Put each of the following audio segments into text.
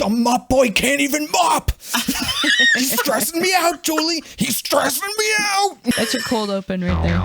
The mop boy can't even mop. He's stressing me out, Julie. He's stressing me out. That's your cold open right there.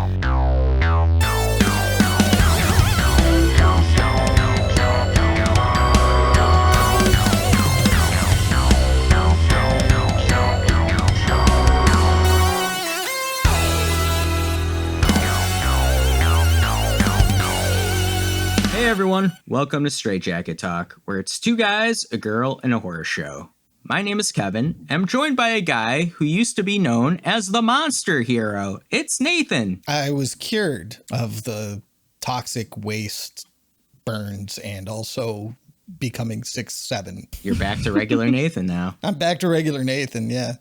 Hey everyone, welcome to Straight Jacket Talk, where it's two guys, a girl, and a horror show. My name is Kevin. I'm joined by a guy who used to be known as the Monster Hero. It's Nathan. I was cured of the toxic waste burns and also becoming 6'7". You're back to regular Nathan now. I'm back to regular Nathan, yeah.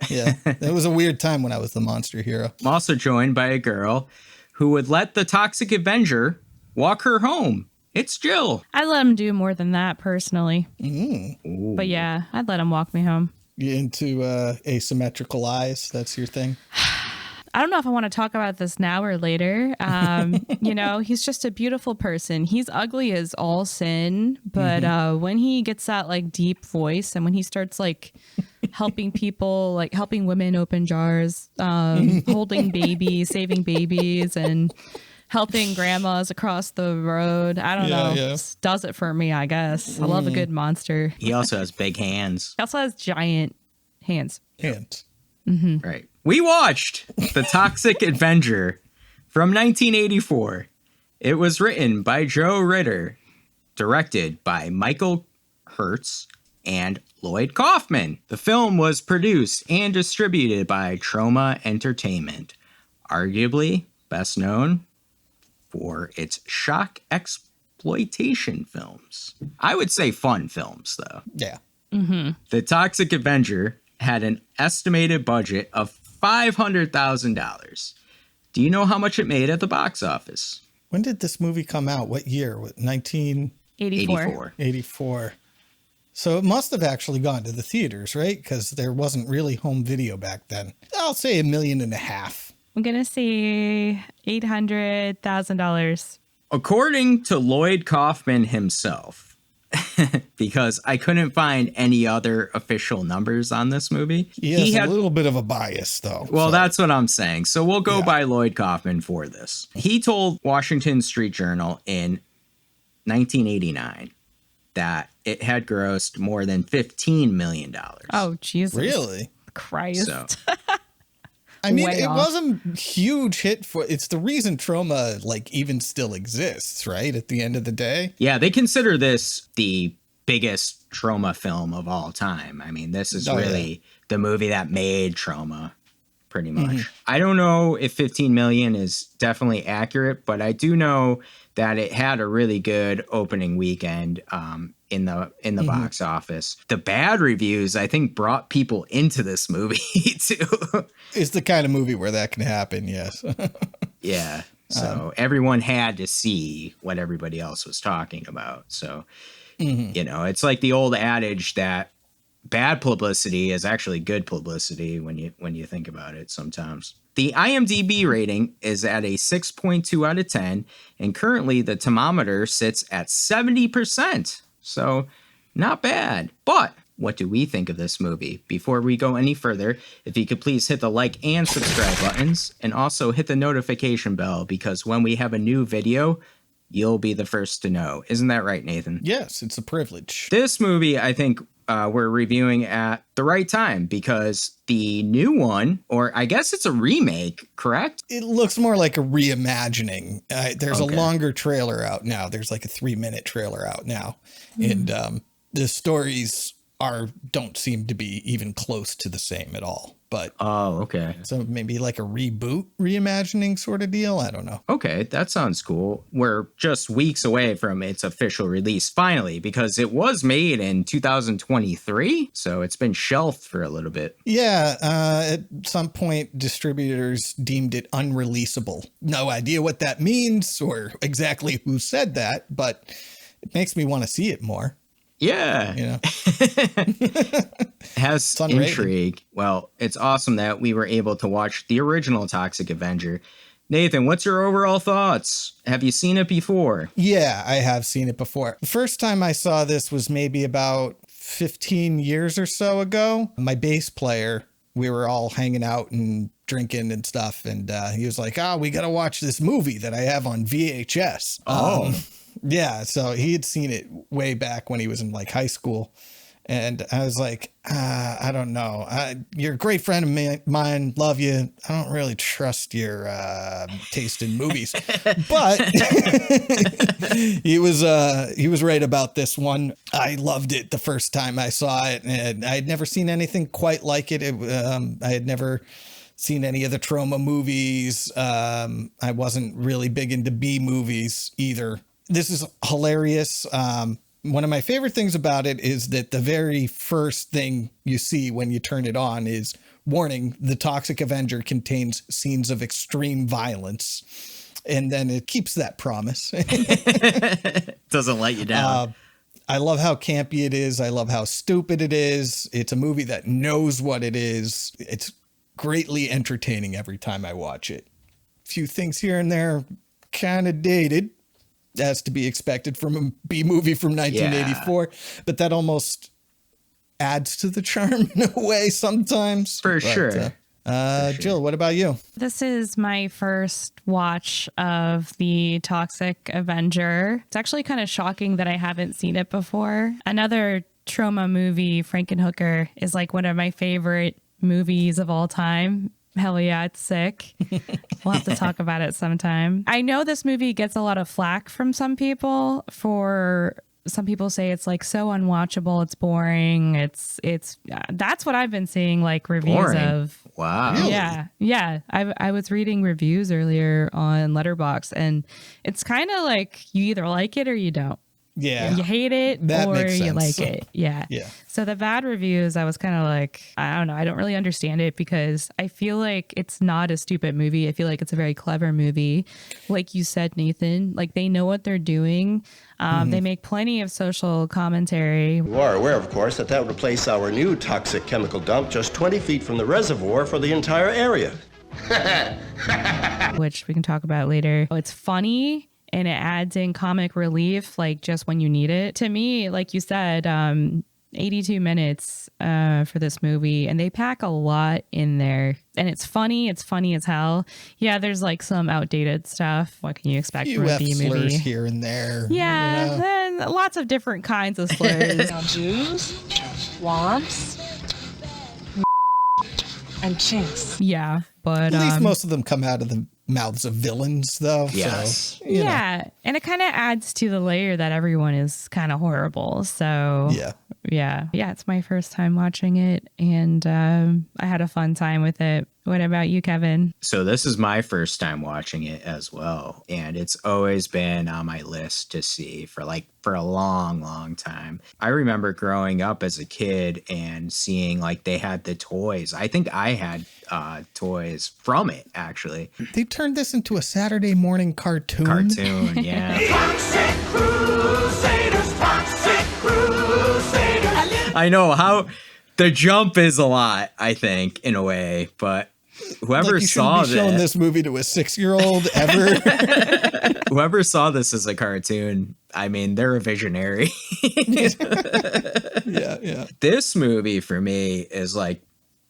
Yeah, it was a weird time when I was the Monster Hero. I'm also joined by a girl who would let the Toxic Avenger walk her home. It's Gill. I'd let him do more than that personally. But yeah, I'd let him walk me home. You into asymmetrical eyes? That's your thing? I don't know if I want to talk about this now or later. You know, he's just a beautiful person. He's ugly as all sin, but when he gets that like deep voice and when he starts like helping people, like helping women open jars, holding babies, saving babies, and helping grandmas across the road. I don't know. Yeah. Just does it for me, I guess. I love a good monster. He also has big hands. He also has giant hands. Hands. Right. We watched The Toxic Avenger from 1984. It was written by Joe Ritter, directed by Michael Herz and Lloyd Kaufman. The film was produced and distributed by Troma Entertainment, arguably best known for its shock exploitation films. I would say fun films, though. Yeah. The Toxic Avenger had an estimated budget of $500,000. Do you know how much it made at the box office? When did this movie come out? What year? 84. 84. So it must have actually gone to the theaters, right? Because there wasn't really home video back then. I'll say $1.5 million. I'm going to say $800,000. According to Lloyd Kaufman himself, because I couldn't find any other official numbers on this movie. He has a little bit of a bias, though. Well, that's what I'm saying. So we'll go by Lloyd Kaufman for this. He told Washington Street Journal in 1989 that it had grossed more than $15 million. Oh, Jesus. Really? Christ. So, I mean, Way it off. was a huge hit for, it's the reason Troma like even still exists, right? At the end of the day. yeah, they consider this the biggest Troma film of all time. I mean, this is really the movie that made Troma, pretty much. I don't know if 15 million is definitely accurate, but I do know that it had a really good opening weekend in the box office. The bad reviews, I think, brought people into this movie too. It's the kind of movie where that can happen, yes. Yeah. So everyone had to see what everybody else was talking about. So, you know, it's like the old adage that bad publicity is actually good publicity when you think about it sometimes. The IMDb rating is at a 6.2 out of 10, and currently the thermometer sits at 70%. So not bad. But what do we think of this movie? Before we go any further, if you could please hit the like and subscribe buttons, and also hit the notification bell, because when we have a new video, you'll be the first to know. Isn't that right, Nathan? Yes, it's a privilege. This movie, I think, we're reviewing at the right time, because the new one, or I guess it's a remake, correct? It looks more like a reimagining. There's a longer trailer out now. There's like a 3-minute trailer out now. And the stories don't seem to be even close to the same at all. But okay. So maybe like a reboot, reimagining sort of deal. I don't know. Okay, that sounds cool. We're just weeks away from its official release, finally, because it was made in 2023. So it's been shelved for a little bit. Yeah, at some point, distributors deemed it unreleasable. No idea what that means or exactly who said that, but it makes me want to see it more. Yeah. You know, has intrigue. Well, it's awesome that we were able to watch the original Toxic Avenger. Nathan, what's your overall thoughts? Have you seen it before? Yeah, I have seen it before. The first time I saw this was maybe about 15 years or so ago. My bass player, we were all hanging out and drinking and stuff. And he was like, we got to watch this movie that I have on VHS. Yeah. So he had seen it way back when he was in like high school. And I was like, I don't know. You're a great friend of mine. Love you. I don't really trust your taste in movies. But he was right about this one. I loved it the first time I saw it, and I had never seen anything quite like it. I had never seen any of the Troma movies. I wasn't really big into B movies either. This is hilarious. One of my favorite things about it is that the very first thing you see when you turn it on is, warning, the Toxic Avenger contains scenes of extreme violence. And then it keeps that promise. Doesn't let you down. I love how campy it is. I love how stupid it is. It's a movie that knows what it is. It's greatly entertaining every time I watch it. A few things here and there kind of dated, as to be expected from a B movie from 1984, but that almost adds to the charm in a way sometimes. For sure. Gill, what about you? This is my first watch of the Toxic Avenger. It's actually kind of shocking that I haven't seen it before. Another Troma movie, Frankenhooker, is like one of my favorite movies of all time. Hell yeah, it's sick. We'll have to talk about it sometime. I know this movie gets a lot of flack from some people. Some people say it's like so unwatchable, it's boring. It's that's what I've been seeing, like reviews boring. of. Wow. Really? Yeah. I was reading reviews earlier on Letterboxd, and it's kind of like you either like it or you don't. Yeah. You hate it That or makes you sense. like it. Yeah. Yeah. So the bad reviews, I was kind of like, I don't know. I don't really understand it because I feel like it's not a stupid movie. I feel like it's a very clever movie. Like you said, Nathan, like they know what they're doing. They make plenty of social commentary. You are aware, of course, that would replace our new toxic chemical dump just 20 feet from the reservoir for the entire area. Which we can talk about later. It's funny. And it adds in comic relief, like just when you need it. To me, like you said, 82 minutes for this movie, and they pack a lot in there. And it's funny as hell. Yeah, there's like some outdated stuff. What can you expect from a B movie? Slurs here and there. Yeah, then lots of different kinds of slurs. Jews, womps, and chinks. Yeah, but At least most of them come out of the mouths of villains, though. Yes. So, you know. yeah, and it kind of adds to the layer that everyone is kind of horrible. So yeah, it's my first time watching it, and I had a fun time with it. What about you, Kevin? So this is my first time watching it as well. And it's always been on my list to see for a long, long time. I remember growing up as a kid and seeing like they had the toys. I think I had toys from it, actually. They turned this into a Saturday morning cartoon. Yeah. Toxic Crusaders, Toxic Crusaders. I know how the jump is a lot, I think, in a way, but whoever like you saw shouldn't be showing this movie to a 6-year-old ever. whoever saw this as a cartoon, I mean, they're a visionary. Yeah. This movie for me is like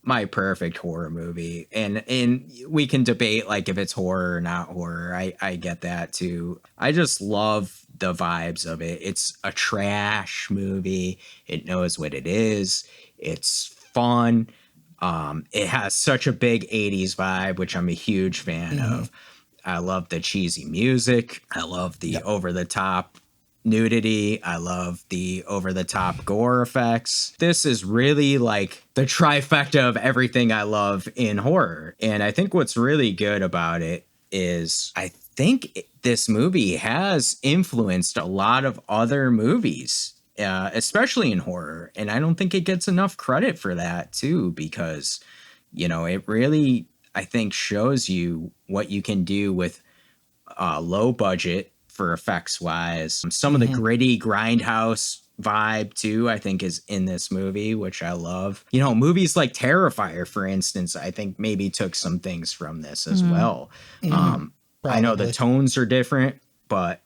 my perfect horror movie, and we can debate like if it's horror or not horror. I get that too. I just love the vibes of it. It's a trash movie. It knows what it is. It's fun. It has such a big 80s vibe, which I'm a huge fan of. I love the cheesy music. I love the over-the-top nudity. I love the over-the-top gore effects. This is really like the trifecta of everything I love in horror. And I think what's really good about it is I think this movie has influenced a lot of other movies, especially in horror. And I don't think it gets enough credit for that too, because, you know, it really, I think, shows you what you can do with low budget for effects wise. Some of the gritty grindhouse vibe too, I think, is in this movie, which I love. You know, movies like Terrifier, for instance, I think maybe took some things from this as well. I know the tones are different, but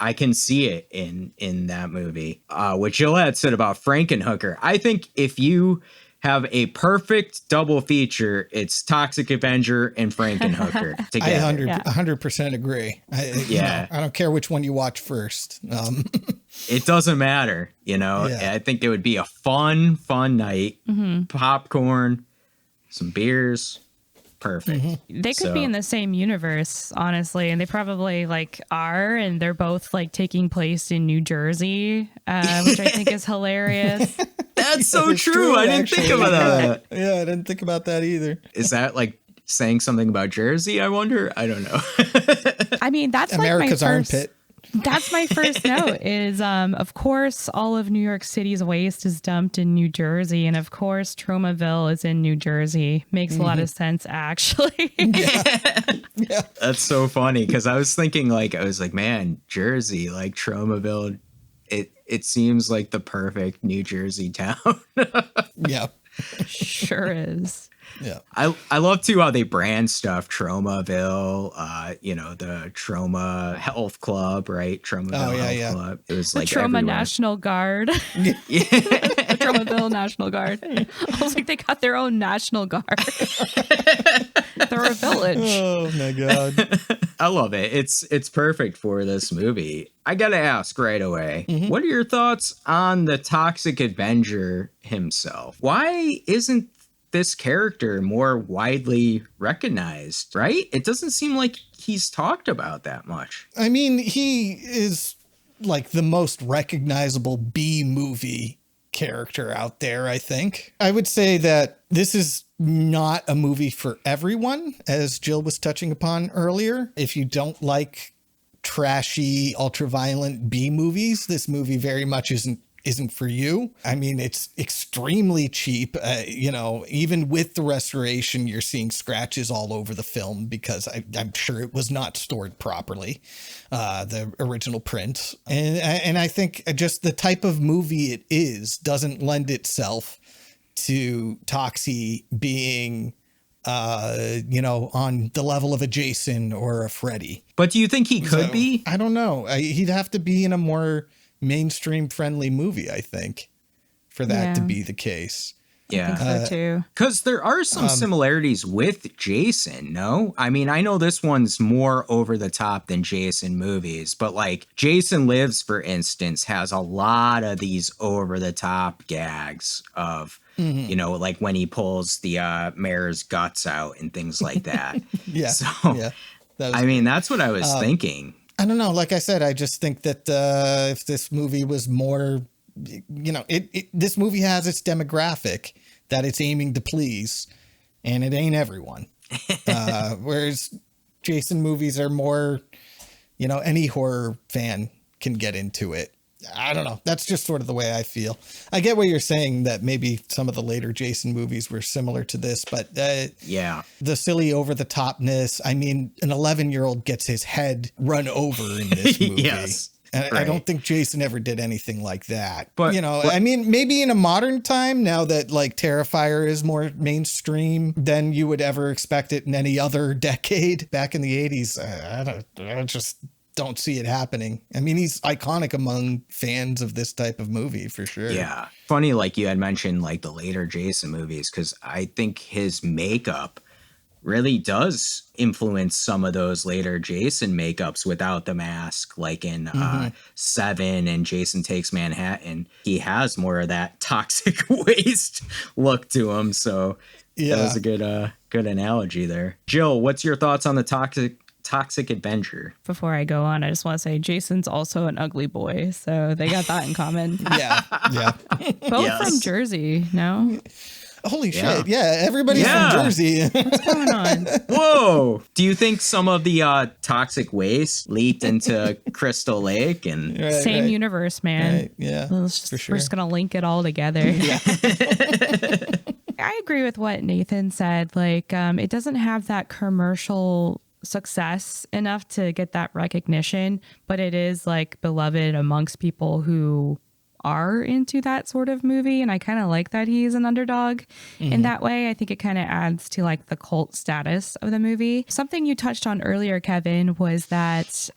I can see it in that movie. What Gill had said about Frankenhooker. I think if you have a perfect double feature, it's Toxic Avenger and Frankenhooker together. I 100% agree. I don't care which one you watch first. It doesn't matter, you know. Yeah. I think it would be a fun night. Popcorn, some beers. Perfect. They could be in the same universe, honestly, and they probably like are, and they're both like taking place in New Jersey, which I think is hilarious. That's so true. I didn't think about that. Yeah, I didn't think about that either. Is that like saying something about Jersey? I wonder. I don't know. I mean, that's America's like my first, armpit. That's my first note is, of course, all of New York City's waste is dumped in New Jersey. And of course, Tromaville is in New Jersey. Makes a lot of sense, actually. Yeah. That's so funny. Cause I was thinking man, Jersey, like Tromaville, it seems like the perfect New Jersey town. Yeah. Sure is. Yeah. I love too how they brand stuff. Tromaville, the Troma Health Club, right? Tromaville Health Club. It was like the Troma everywhere. National Guard. The Tromaville National Guard. I was like, they got their own National Guard. They're a village. Oh my God. I love it. It's perfect for this movie. I gotta ask right away, what are your thoughts on the Toxic Avenger himself? Why isn't this character more widely recognized, right? It doesn't seem like he's talked about that much. I mean, he is like the most recognizable B-movie character out there, I think. I would say that this is not a movie for everyone, as Gill was touching upon earlier. If you don't like trashy, ultra-violent B-movies, this movie very much isn't for you. I mean, it's extremely cheap. Even with the restoration, you're seeing scratches all over the film because I'm sure it was not stored properly, the original print. And I think just the type of movie it is doesn't lend itself to Toxie being on the level of a Jason or a Freddy. But do you think he could be? I don't know. He'd have to be in a more mainstream friendly movie, I think, for that to be the case. Yeah. I think so too. Because there are some similarities with Jason, no? I mean, I know this one's more over the top than Jason movies, but like Jason Lives, for instance, has a lot of these over the top gags of, like when he pulls the mayor's guts out and things like that. Yeah. So, that's what I was thinking. I don't know. Like I said, I just think that if this movie was more, this movie has its demographic that it's aiming to please, and it ain't everyone. Whereas Jason movies are more, any horror fan can get into it. I don't know. That's just sort of the way I feel. I get what you're saying, that maybe some of the later Jason movies were similar to this, but the silly over the topness. I mean, an 11-year-old gets his head run over in this movie. Yes. And I don't think Jason ever did anything like that. But I mean, maybe in a modern time, now that like Terrifier is more mainstream than you would ever expect it in any other decade. Back in the 80s, I just don't see it happening. I mean, he's iconic among fans of this type of movie for sure. Yeah. Funny, like you had mentioned, like the later Jason movies, because I think his makeup really does influence some of those later Jason makeups without the mask, like in 7 and Jason Takes Manhattan. He has more of that toxic waste look to him. So that was a good analogy there. Gill, what's your thoughts on the Toxic Avenger? Before I go on, I just want to say Jason's also an ugly boy, so they got that in common. Yeah. Both from Jersey, no? Holy shit. Yeah, everybody's from Jersey. What's going on? Whoa. Do you think some of the toxic waste leaked into Crystal Lake? And Same universe, man. Right, yeah, We're just going to link it all together. Yeah. I agree with what Nathan said. Like, it doesn't have that commercial success enough to get that recognition, but it is like beloved amongst people who are into that sort of movie. And I kind of like that he's an underdog in that way. I think it kind of adds to like the cult status of the movie. Something you touched on earlier, Kevin, was that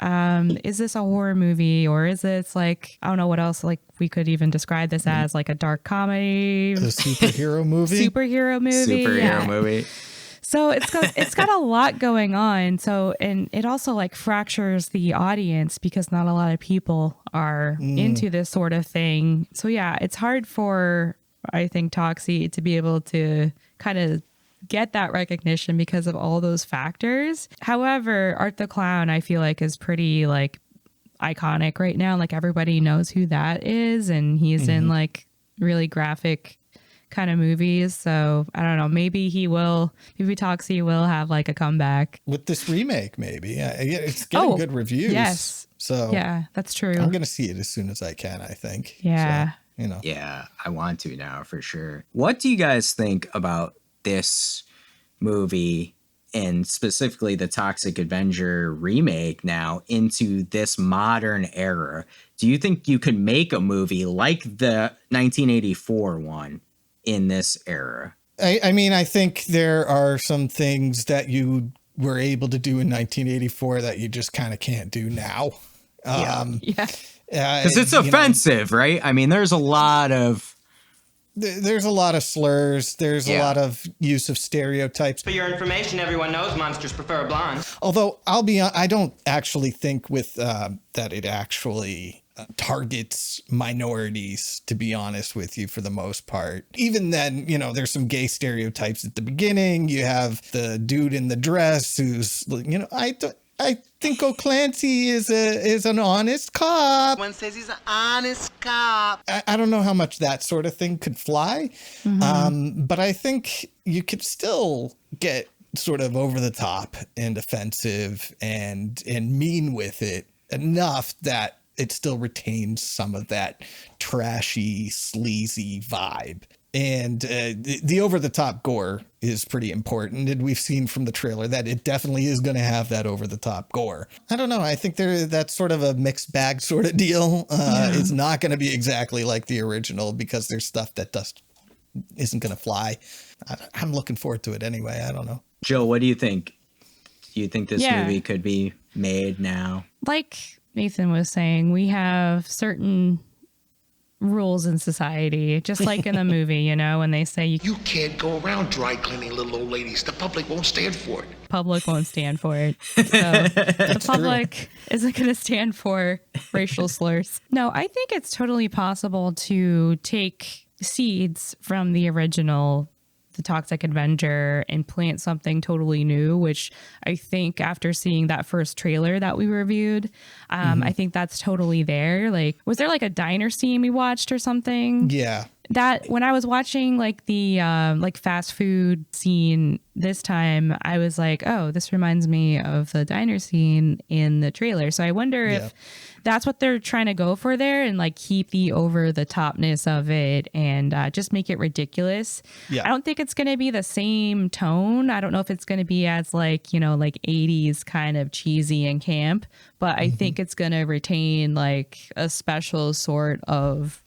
is this a horror movie, or is this like, I don't know what else like we could even describe this as, like a dark comedy, a superhero movie. Superhero movie. So it's got a lot going on. So, and it also like fractures the audience because not a lot of people are into this sort of thing. So yeah, it's hard for, I think, Toxie to be able to kind of get that recognition because of all those factors. However, Art the Clown, I feel like, is pretty like iconic right now. Like everybody knows who that is, and he's in like really graphic kind of movies. So I don't know, maybe Toxie will have like a comeback with this remake. Maybe it's getting good reviews. Yes, so yeah, that's true. I'm gonna see it as soon as I can, I think. Yeah, so, yeah, I want to now for sure. What do you guys think about this movie, and specifically the Toxic Avenger remake now into this modern era? Do you think you could make a movie like the 1984 one in this era? I mean, I think there are some things that you were able to do in 1984 that you just kind of can't do now. Because it's offensive, right? I mean, there's a lot of slurs. There's a lot of use of stereotypes. For your information, everyone knows monsters prefer blonde. Although I don't actually think with that it actually targets minorities, to be honest with you, for the most part. Even then, there's some gay stereotypes at the beginning. You have the dude in the dress who's, I think O'Clancy is an honest cop. One says he's an honest cop. I don't know how much that sort of thing could fly, but I think you could still get sort of over the top and offensive and mean with it enough that it still retains some of that trashy, sleazy vibe. And the over-the-top gore is pretty important. And we've seen from the trailer that it definitely is going to have that over-the-top gore. I don't know. I think that's sort of a mixed bag sort of deal. It's not going to be exactly like the original because there's stuff that isn't going to fly. I'm looking forward to it anyway. I don't know. Jill, what do you think? Do you think this movie could be made now? Like Nathan was saying, we have certain rules in society, just like in the movie, when they say you can't go around dry cleaning little old ladies. The public won't stand for it. Public won't stand for it. So the public isn't going to stand for racial slurs. No, I think it's totally possible to take seeds from the original, the Toxic Avenger, and plant something totally new, which I think after seeing that first trailer that we reviewed, I think that's totally there. Like, was there like a diner scene we watched or something? Yeah. That when I was watching like the like fast food scene this time, I was like, oh, this reminds me of the diner scene in the trailer. So I wonder if that's what they're trying to go for there, and like keep the over the topness of it and just make it ridiculous. Yeah. I don't think it's going to be the same tone. I don't know if it's going to be as like, like 80s kind of cheesy and camp, but I think it's going to retain like a special sort of,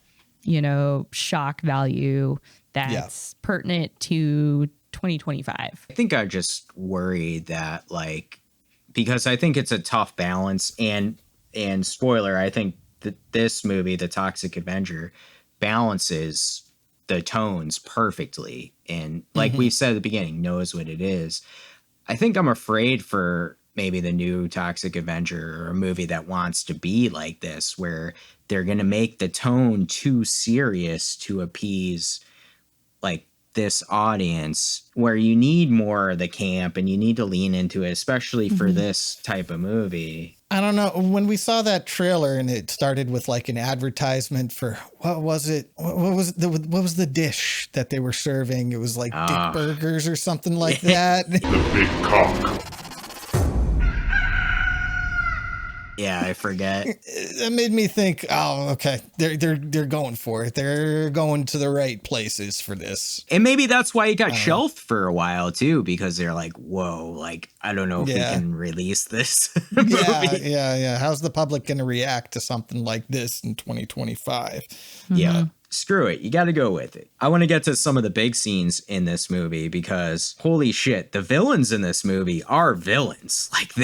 shock value that's pertinent to 2025. I think I just worry that because I think it's a tough balance, and spoiler, I think that this movie, The Toxic Avenger, balances the tones perfectly. And like we said at the beginning, knows what it is. I think I'm afraid for maybe the new Toxic Avenger, or a movie that wants to be like this, where they're going to make the tone too serious to appease like this audience, where you need more of the camp and you need to lean into it, especially for this type of movie. I don't know. When we saw that trailer and it started with like an advertisement for, what was it? What was the dish that they were serving? It was like Dick Burgers or something like that. The big cock. Yeah, I forget. It made me think, oh, okay, they're going for it. They're going to the right places for this. And maybe that's why it got shelved for a while too, because they're like, whoa, like, I don't know if we can release this movie. Yeah. How's the public going to react to something like this in 2025? Yeah. Screw it. You got to go with it. I want to get to some of the big scenes in this movie because holy shit, the villains in this movie are villains. Like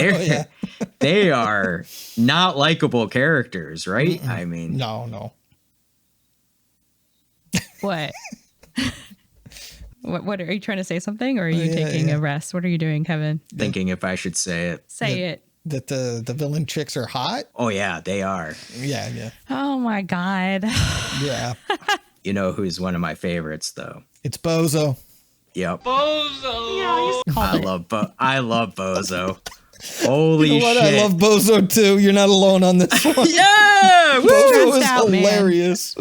they are not likable characters, right? Mm-mm. I mean, no. What? What are you trying to say something, or are you taking a rest? What are you doing, Kevin? Thinking if I should say it. Say it. That the villain chicks are hot? Oh yeah, they are. Yeah. Oh my God. Yeah. You know who's one of my favorites though? It's Bozo. Yep. Bozo! Yeah, I love Bozo. Holy you know what? shit. I love Bozo too. You're not alone on this one. Yeah! Bozo is out, hilarious.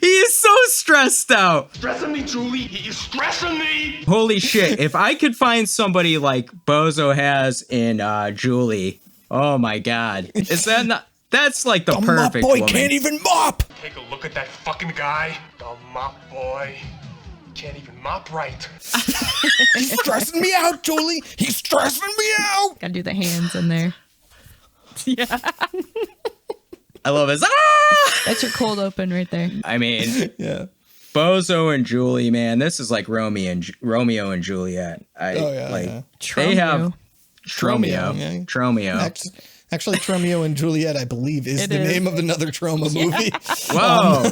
He is so stressed out. Stressing me, Julie. He is stressing me. Holy shit. If I could find somebody like Bozo has in Julie, oh my God. Is that not... That's like the perfect mop boy woman. can't even mop. Take a look at that fucking guy. The mop boy. Can't even mop right. He's stressing me out, Julie. He's stressing me out. Gotta do the hands in there. Yeah. I love his That's your cold open right there. I mean, Yeah. Bozo and Julie, man, this is like Romeo and Juliet. They have Tromeo. Actually, Tromeo and Juliet, I believe, is the name of another Troma movie. Whoa.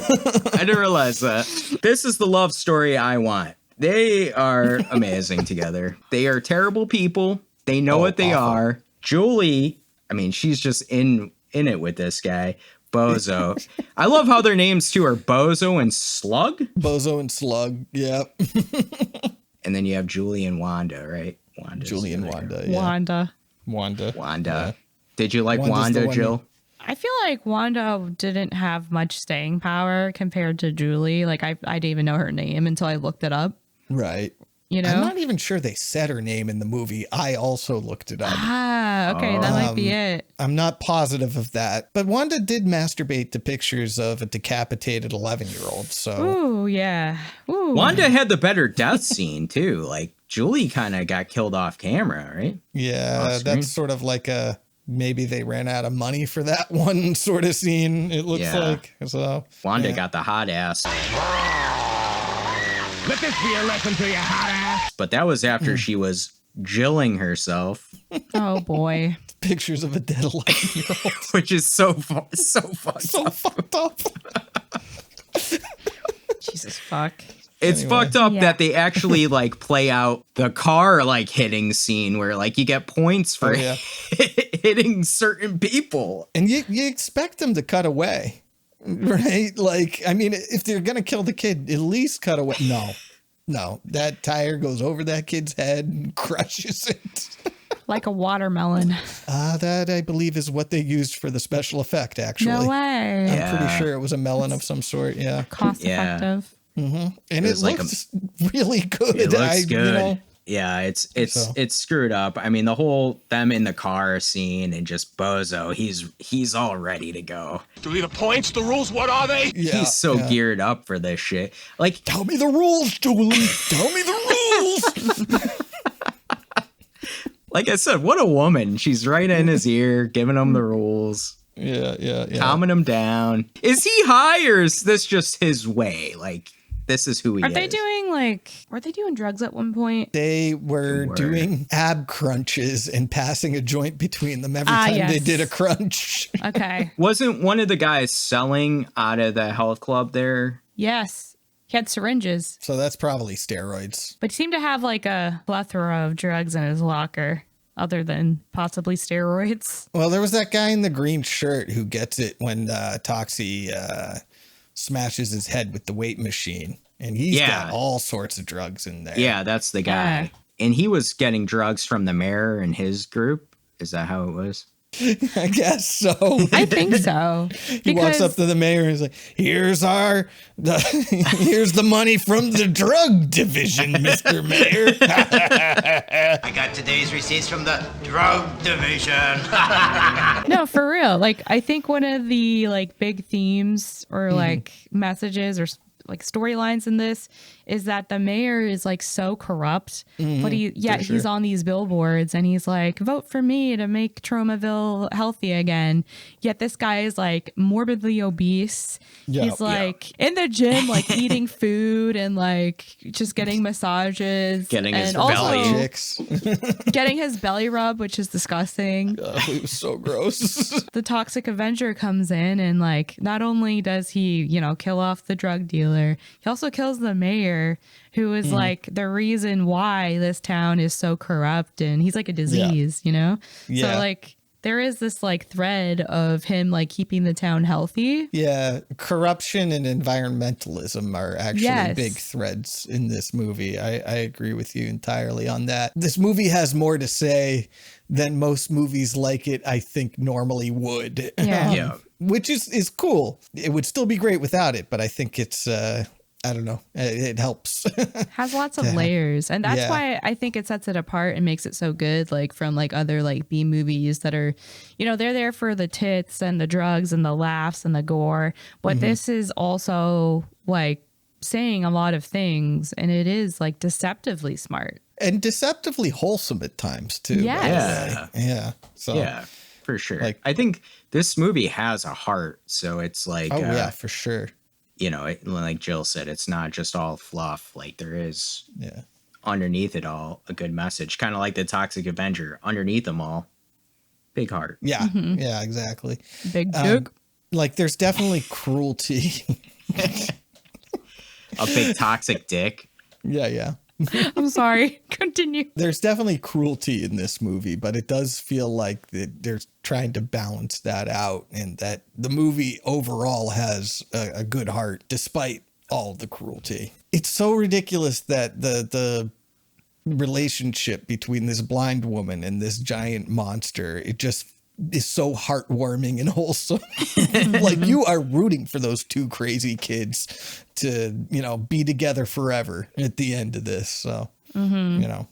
I didn't realize that. This is the love story I want. They are amazing together. They are terrible people. They know what they are. Julie, I mean, she's just in it with this guy. Bozo. I love how their names too are Bozo and Slug. Bozo and Slug, yeah. And then you have Julie and Wanda, right? Julie and Wanda, yeah. Wanda. Yeah. Did you like Wanda's Wanda, Gill? I feel like Wanda didn't have much staying power compared to Julie. Like I didn't even know her name until I looked it up. Right. You know? I'm not even sure they said her name in the movie. I also looked it up. Ah, okay. That might be it. I'm not positive of that. But Wanda did masturbate to pictures of a decapitated 11-year-old. So. Ooh, yeah. Ooh. Wanda had the better death scene, too. Like, Julie kind of got killed off camera, right? Yeah, that's sort of like a... Maybe they ran out of money for that one sort of scene, it looks like. So Wanda got the hot ass. Let this be a lesson to you, hot ass. But that was after she was jilling herself. Oh, boy. Pictures of a dead 11-year-old. Which is so fucked up. Jesus fuck. It's fucked up that they actually like play out the car like hitting scene where like you get points for hitting certain people. And you expect them to cut away, right? Like, I mean, if they're going to kill the kid, at least cut away. No, that tire goes over that kid's head and crushes it. Like a watermelon. That I believe is what they used for the special effect, actually. No way. I'm pretty sure it was a melon of some sort. Yeah. Cost effective. Mm-hmm. And it like looks really good. It looks good. You know, yeah, it's screwed up. I mean, the whole them in the car scene and just Bozo, he's all ready to go. Do we the points, the rules, what are they? Yeah, he's so geared up for this shit. Like, tell me the rules, Julie. Tell me the rules. Like I said, what a woman. She's right in his ear, giving him the rules. Yeah. Calming him down. Is he high or is this just his way? Like, this is who he is. Were they doing drugs at one point? They were doing ab crunches and passing a joint between them every time they did a crunch. Okay. Wasn't one of the guys selling out of the health club there? Yes. He had syringes. So that's probably steroids. But he seemed to have like a plethora of drugs in his locker other than possibly steroids. Well, there was that guy in the green shirt who gets it when Toxie smashes his head with the weight machine. And he's got all sorts of drugs in there. Yeah, that's the guy. And he was getting drugs from the mayor and his group. Is that how it was? I guess so. I think so. He walks up to the mayor and he's like, here's the money from the drug division, Mr. Mayor. I got today's receipts from the drug division. No, for real. Like, I think one of the like big themes or like messages or like storylines in this is that the mayor is like so corrupt, but he's on these billboards and he's like, vote for me to make Tromaville healthy again. Yet this guy is like morbidly obese. He's like in the gym, like eating food and like just getting massages, getting his belly getting his belly rub, which is disgusting. It was so gross. The Toxic Avenger comes in and like not only does he, kill off the drug dealer, he also kills the mayor, who is like the reason why this town is so corrupt, and he's like a disease, So like there is this like thread of him like keeping the town healthy. Yeah, corruption and environmentalism are actually big threads in this movie. I agree with you entirely on that. This movie has more to say than most movies like it, I think, normally would. Which is cool. It would still be great without it, but I think it's I don't know. It helps. Has lots of layers. And that's why I think it sets it apart and makes it so good, like from like other like B movies that are, they're there for the tits and the drugs and the laughs and the gore. But this is also like saying a lot of things, and it is like deceptively smart. And deceptively wholesome at times too. Yes. Yeah. So yeah, for sure. Like, I think this movie has a heart. So it's like, yeah, for sure. Like Gill said, it's not just all fluff. Like there is underneath it all a good message, kind of like the Toxic Avenger. Underneath them all, big heart. Yeah, yeah, exactly. Big dick. Like there's definitely cruelty. A big toxic dick. Yeah. I'm sorry. Continue. There's definitely cruelty in this movie, but it does feel like they're trying to balance that out, and that the movie overall has a good heart despite all the cruelty. It's so ridiculous that the relationship between this blind woman and this giant monster, it just is so heartwarming and wholesome. Like you are rooting for those two crazy kids to, be together forever at the end of this. So, Right.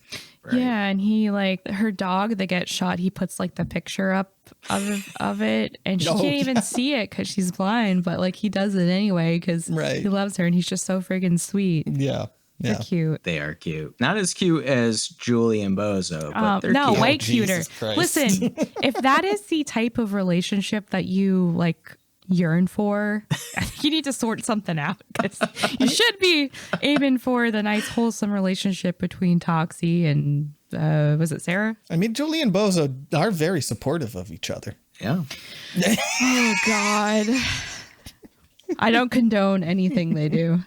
Yeah, and he like her dog that gets shot, he puts like the picture up of it, and she can't even see it because she's blind, but like he does it anyway because he loves her, and he's just so friggin' sweet. Yeah. They're cute. They are cute. Not as cute as Julie and Bozo, but they're cute. Way cuter. Listen, if that is the type of relationship that you like yearn for, I think you need to sort something out, because you should be aiming for the nice wholesome relationship between Toxie and was it Sarah? I mean, Julie and Bozo are very supportive of each other. Yeah. Oh God. I don't condone anything they do.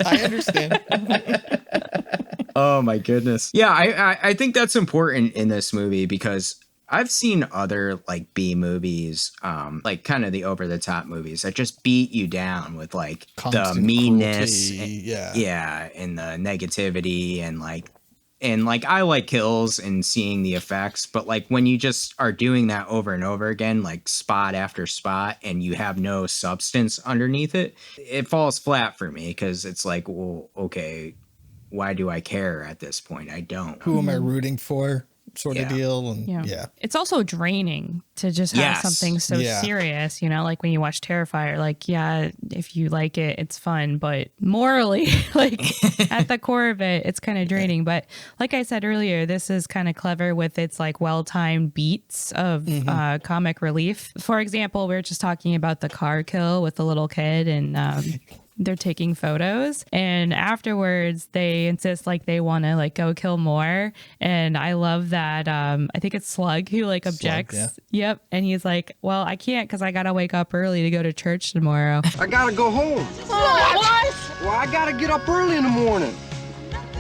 I understand. Oh my goodness. Yeah, I think that's important in this movie, because I've seen other like B movies, like kind of the over the top movies that just beat you down with like constant the meanness, and the negativity, and like I like kills and seeing the effects, but like when you just are doing that over and over again, like spot after spot, and you have no substance underneath it, it falls flat for me, because it's like, well, okay, why do I care at this point? I don't. Who am I rooting for? Sort of deal. And it's also draining to just have something so serious, like when you watch Terrifier, like, if you like it, it's fun, but morally, like at the core of it, it's kind of draining. But like I said earlier, this is kind of clever with its like well-timed beats of comic relief. For example, we were just talking about the car kill with the little kid, and they're taking photos, and afterwards they insist like they want to like go kill more. And I love that. I think it's Slug who like objects. Yep. And he's like, well, I can't, because I gotta wake up early to go to church tomorrow. I gotta go home. What? Well, I gotta get up early in the morning.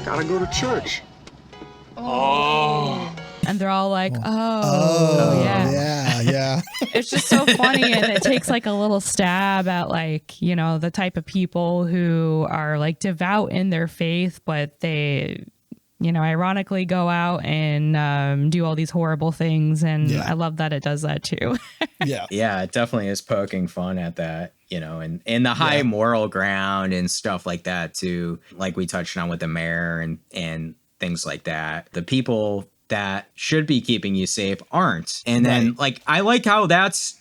Gotta go to church. Oh. And they're all like, oh yeah. It's just so funny, and it takes like a little stab at like, the type of people who are like devout in their faith, but they ironically go out and do all these horrible things. And I love that it does that too. Yeah, it definitely is poking fun at that, and the high moral ground and stuff like that too. Like we touched on with the mayor and things like that. The people that should be keeping you safe aren't. And then like, I like how that's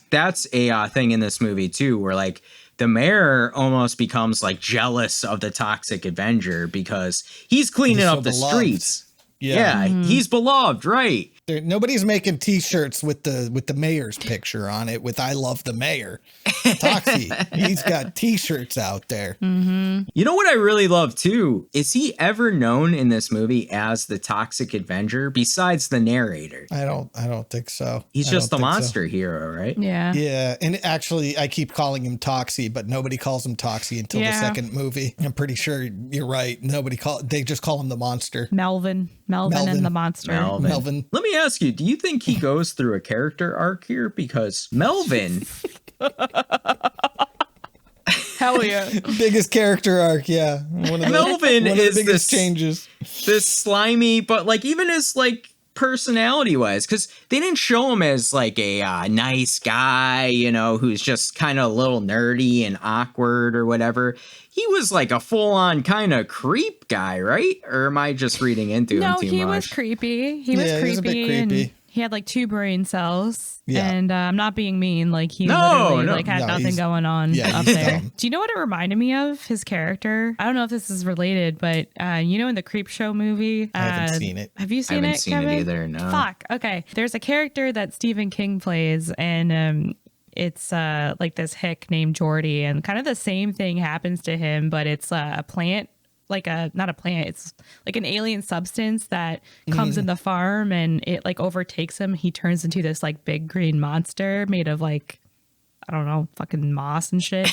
a thing in this movie too, where like the mayor almost becomes like jealous of the Toxic Avenger because he's cleaning up the streets. Yeah, he's beloved, right? Nobody's making T-shirts with the mayor's picture on it with "I love the mayor." Toxie, he's got T-shirts out there. Mm-hmm. You know what I really love too? Is he ever known in this movie as the Toxic Avenger besides the narrator? I don't think so. He's just the monster hero, right? Yeah. Yeah, and actually, I keep calling him Toxie, but nobody calls him Toxie until the second movie. I'm pretty sure you're right. They just call him the monster. Melvin and the monster. Melvin. Let me ask you, do you think he goes through a character arc here? Because Melvin... Hell yeah. Biggest character arc, yeah. Melvin is the biggest this changes. This slimy, but like even his like personality wise, because they didn't show him as like a nice guy, who's just kind of a little nerdy and awkward or whatever. He was like a full-on kind of creep guy, right? Or am I just reading into him too much? No, he was creepy. He was creepy. He was a bit creepy. And he had like 2 brain cells. Yeah. And I'm not being mean. Like he literally had nothing going on up there. Dumb. Do you know what it reminded me of? His character? I don't know if this is related, but in the Creep Show movie? I haven't seen it. Have you seen it, Kevin? I haven't seen it either, no. Fuck. Okay. There's a character that Stephen King plays, and it's like this hick named Jordy, and kind of the same thing happens to him, but it's a plant. Not a plant, it's like an alien substance that comes in the farm and it like overtakes him. He turns into this like big green monster made of like, I don't know, fucking moss and shit.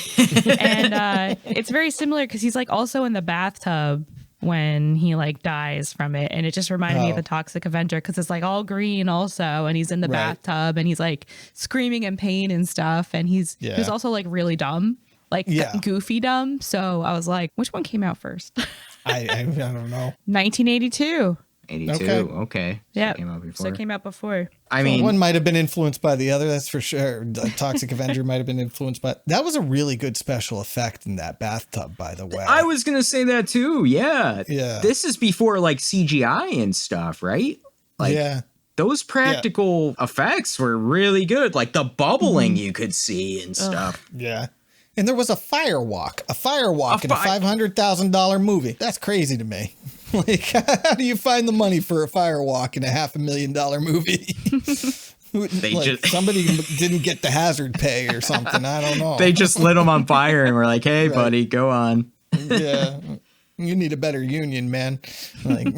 And it's very similar because he's like also in the bathtub when he like dies from it, and it just reminded me of the Toxic Avenger because it's like all green also, and he's in the bathtub and he's like screaming in pain and stuff, and he's also like really dumb. Like goofy dumb. So I was like, which one came out first? I don't know. 1982. 82. Okay. Yeah. So it came out before. I mean, one might have been influenced by the other. That's for sure. The Toxic Avenger might have been influenced by. That was a really good special effect in that bathtub, by the way. I was gonna say that too. Yeah. Yeah. This is before like CGI and stuff, right? Like, those practical effects were really good. Like the bubbling you could see and stuff. Yeah. And there was a firewalk in a $500,000 movie. That's crazy to me. Like, how do you find the money for a firewalk in a $500,000 movie? Somebody didn't get the hazard pay or something. I don't know. They just lit them on fire and were like, "Hey, buddy, go on." Yeah, you need a better union, man. Like,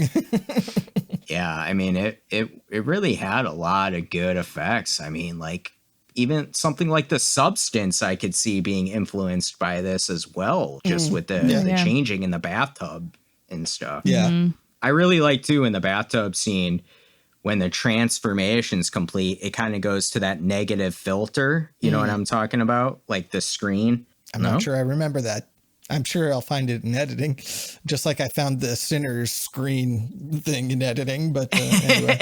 yeah, I mean, it really had a lot of good effects. I mean, like. Even something like The Substance, I could see being influenced by this as well, just with the changing in the bathtub and stuff. Yeah. I really like, too, in the bathtub scene, when the transformation's complete, it kind of goes to that negative filter. You know what I'm talking about? Like the screen. I'm not sure I remember that. I'm sure I'll find it in editing, just like I found the Sinners screen thing in editing. But anyway.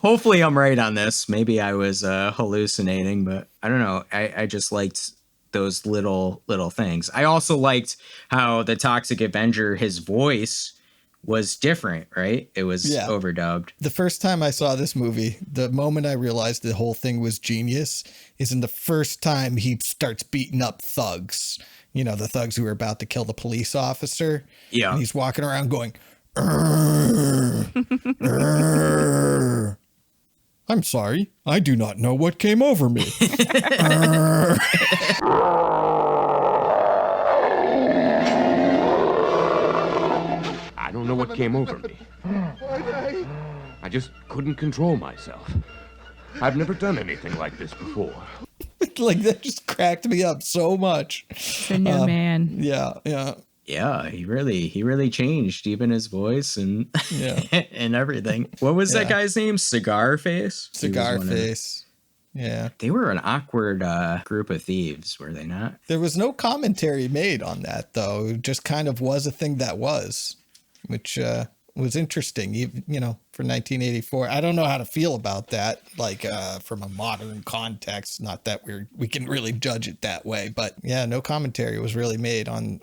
Hopefully I'm right on this. Maybe I was hallucinating, but I don't know. I just liked those little things. I also liked how the Toxic Avenger, his voice was different, right? It was overdubbed. The first time I saw this movie, the moment I realized the whole thing was genius is in the first time he starts beating up thugs. The thugs who are about to kill the police officer. Yeah. And he's walking around going, "Arr, arr. I'm sorry, I do not know what came over me." I don't know what came over me. I just couldn't control myself. I've never done anything like this before. Like, that just cracked me up so much. The new man. Yeah. Yeah, he really changed, even his voice and and everything. What was that guy's name? Cigar Face? Cigar Face. Yeah. They were an awkward group of thieves, were they not? There was no commentary made on that, though. It just kind of was a thing that was. which was interesting, you know, for 1984. I don't know how to feel about that, like from a modern context. Not that we can really judge it that way, but yeah, no commentary was really made on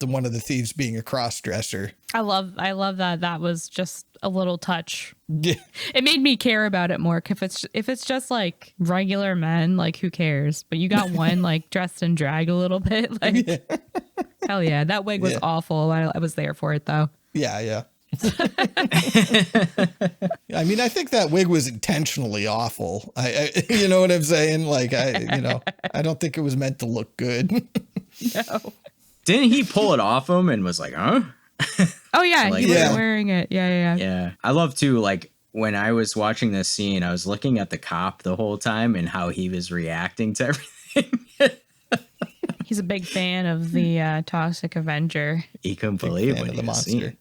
one of the thieves being a cross-dresser. I love that. That was just a little touch. Yeah. It made me care about it more. If it's just like regular men, like who cares? But you got one like dressed in drag a little bit, like hell yeah. That wig was awful. I was there for it though. Yeah. I mean, I think that wig was intentionally awful. I you know what I'm saying? Like, I don't think it was meant to look good. No. Didn't he pull it off him and was like, huh? Oh yeah, So, like, he was wearing it. Yeah. I love too, like when I was watching this scene, I was looking at the cop the whole time and how he was reacting to everything. He's a big fan of the Toxic Avenger. He couldn't believe when he was seeing it.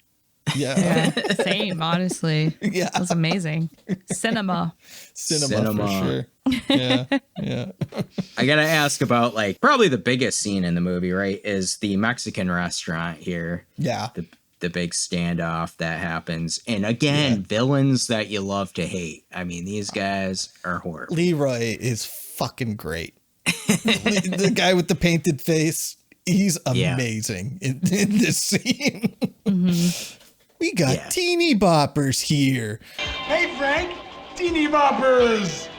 Yeah. Same, honestly. Yeah. It was amazing. Cinema for sure. Yeah. I gotta ask about like probably the biggest scene in the movie, right? Is the Mexican restaurant here. Yeah. The big standoff that happens. And again, villains that you love to hate. I mean, these guys are horrible. Leroy is fucking great. The guy with the painted face, he's amazing in this scene. Mm-hmm. We got teeny boppers here. Hey, Frank! Teeny boppers!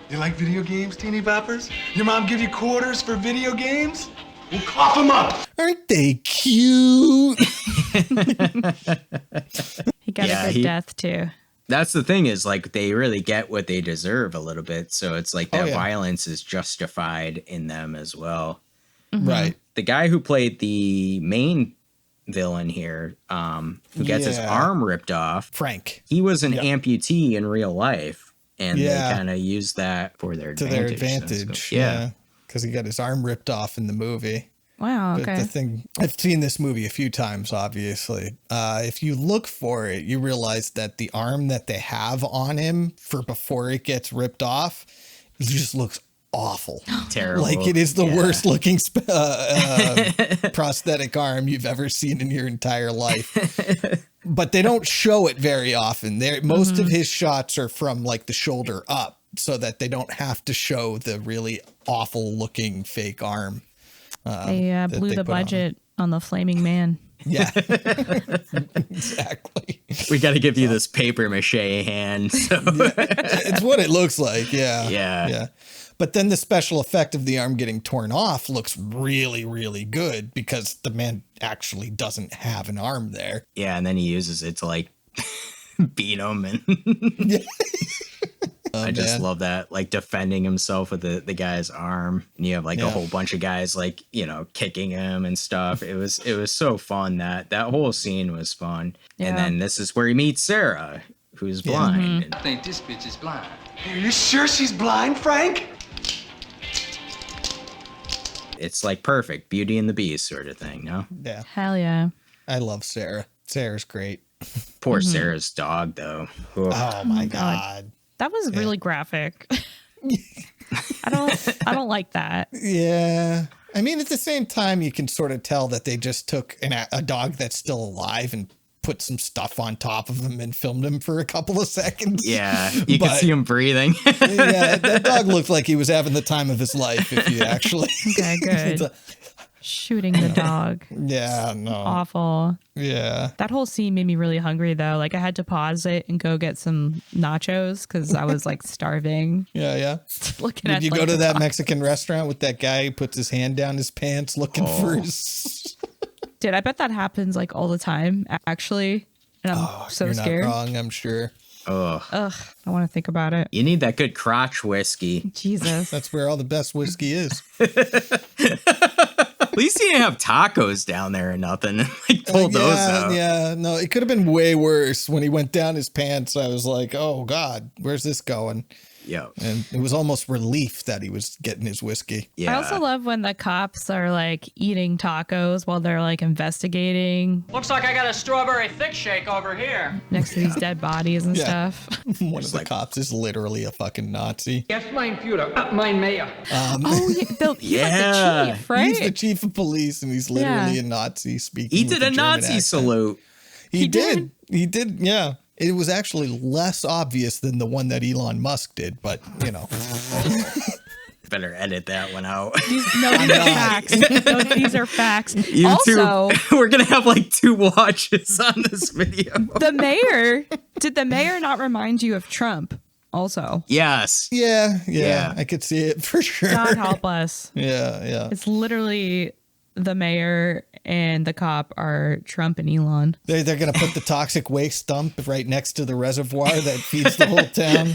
You like video games, teeny boppers? Your mom give you quarters for video games? We'll cough them up! Aren't they cute? He got a good death, too. That's the thing is, like, they really get what they deserve a little bit. So it's like that violence is justified in them as well. Mm-hmm. Right. The guy who played the main villain here, who gets his arm ripped off, Frank, he was an amputee in real life, and they kind of used that for their advantage. Yeah, because he got his arm ripped off in the movie. Wow. Okay. But the thing, I've seen this movie a few times, obviously. If you look for it, you realize that the arm that they have on him for before it gets ripped off, it just looks awful. Terrible. Like it is the worst looking prosthetic arm you've ever seen in your entire life. But they don't show it very often. Most of his shots are from like the shoulder up, so that they don't have to show the really awful looking fake arm. They blew the budget on the Flaming Man. Yeah, exactly. We got to give you this paper mache hand. So. It's what it looks like. Yeah. But then the special effect of the arm getting torn off looks really, really good because the man actually doesn't have an arm there. Yeah, and then he uses it to like beat him, and I just love that, like defending himself with the guy's arm, and you have like a whole bunch of guys like, you know, kicking him and stuff. It was so fun. That whole scene was fun. And then this is where he meets Sarah, who's blind. I think this bitch is blind. Are you sure she's blind, Frank? It's like perfect Beauty and the Beast sort of thing, no? Yeah. Hell yeah. I love Sarah. Sarah's great. Poor Sarah's dog, though. Oh my God. That was really graphic. I don't like that. Yeah. I mean, at the same time, you can sort of tell that they just took a dog that's still alive and put some stuff on top of him and filmed him for a couple of seconds. Yeah, you can see him breathing. Yeah, that dog looked like he was having the time of his life, if you actually. Okay, good. Shooting the dog. Yeah, no. Awful. Yeah. That whole scene made me really hungry, though. Like, I had to pause it and go get some nachos because I was, like, starving. Yeah. Did you go to that Mexican restaurant with that guy who puts his hand down his pants looking for his... Dude, I bet that happens, like, all the time, actually. And I'm so you're scared. Not wrong, I'm sure. Ugh, I want to think about it. You need that good crotch whiskey. Jesus. That's where all the best whiskey is. At least he didn't have tacos down there or nothing. Like, pulled those out. Yeah, no, it could have been way worse. When he went down his pants, I was like, oh, God, where's this going? Yeah. And it was almost relief that he was getting his whiskey. Yeah. I also love when the cops are like eating tacos while they're like investigating. Looks like I got a strawberry thick shake over here. Next to these dead bodies and stuff. One of the cops is literally a fucking Nazi. Yes, mein Führer, mein Mayor. He's like the chief, right? He's the chief of police, and he's literally a Nazi speaking. He did a Nazi salute. He did. He did. Yeah. It was actually less obvious than the one that Elon Musk did, but you know. Better edit that one out. These are facts. No, these are facts. YouTube, Also, we're gonna have like 2 watches on this video. Did the mayor not remind you of Trump? Also, yes. Yeah. I could see it for sure. God help us. Yeah. It's literally the mayor and the cop are Trump and Elon. They're going to put the toxic waste dump right next to the reservoir that feeds the whole town.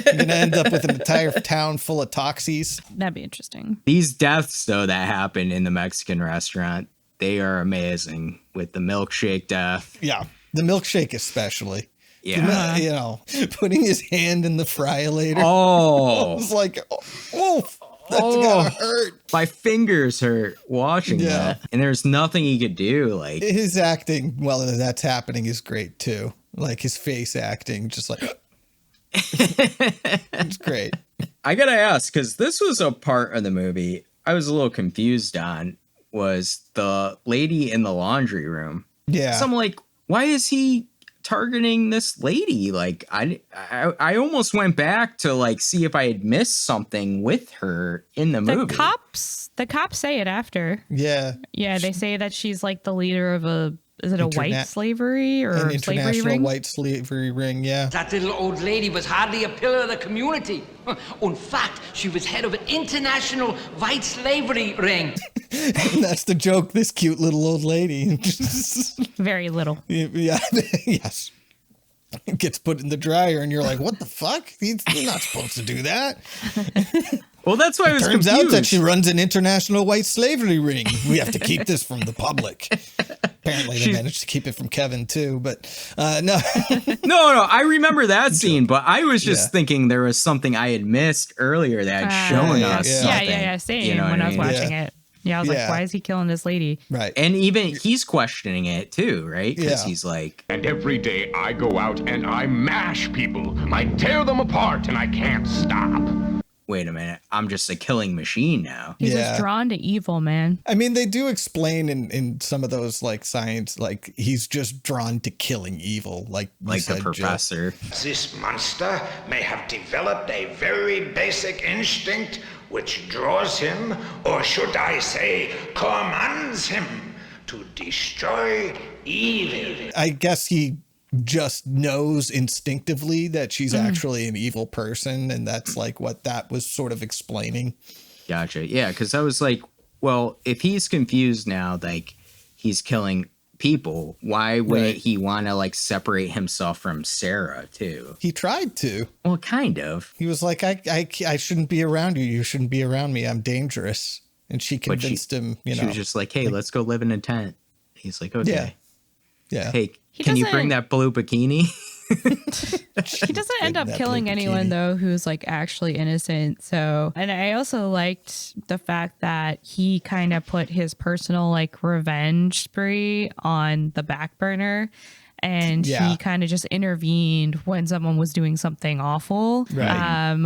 You're going to end up with an entire town full of toxies. That'd be interesting. These deaths, though, that happen in the Mexican restaurant, they are amazing with the milkshake death. Yeah, the milkshake especially. Yeah. You know, putting his hand in the fryolator. Oh. I was like, oh. That's gotta hurt. My fingers hurt watching that. And there's nothing he could do. Like his acting while that's happening is great too. Like his face acting, just like it's great. I gotta ask, because this was a part of the movie I was a little confused on, was the lady in the laundry room. Yeah. So I'm like, why is he targeting this lady? Like I almost went back to like see if I had missed something with her in the movie. The cops say it after. Yeah. Yeah, they say that she's like the leader of a white slavery or an slavery international ring? white slavery ring, yeah. That little old lady was hardly a pillar of the community. In fact, she was head of an international white slavery ring. And that's the joke, this cute little old lady. Very little. Yeah, yes. It gets put in the dryer and you're like, what the fuck? He's not supposed to do that. Well, that's why I was Turns confused. out that she runs an international white slavery ring. We have to keep this from the public. Apparently they managed to keep it from Kevin too, but no. No, I remember that scene, but I was just thinking there was something I had missed earlier that had shown us something. Yeah, same, you know when I was mean? watching it. Yeah, I was like, why is he killing this lady? Right. And even he's questioning it too, right? Because he's like... And every day I go out and I mash people. I tear them apart and I can't stop. Wait a minute, I'm just a killing machine now. He's just drawn to evil, man. I mean, they do explain in some of those like science, like he's just drawn to killing evil, like the professor. This monster may have developed a very basic instinct which draws him, or should I say, commands him to destroy evil. I guess he just knows instinctively that she's actually an evil person, and that's like what that was sort of explaining. Gotcha. Yeah, because I was like, well, if he's confused now, like he's killing people, why wouldn't he want to like separate himself from Sarah too? He tried to. Well, kind of. He was like, I shouldn't be around you. You shouldn't be around me. I'm dangerous. And she convinced him, you know. She was just like, hey, let's go live in a tent. He's like, okay. Yeah. Hey, can you bring that blue bikini? He doesn't end up killing anyone though who's like actually innocent. So, and I also liked the fact that he kind of put his personal like revenge spree on the back burner, and he kind of just intervened when someone was doing something awful,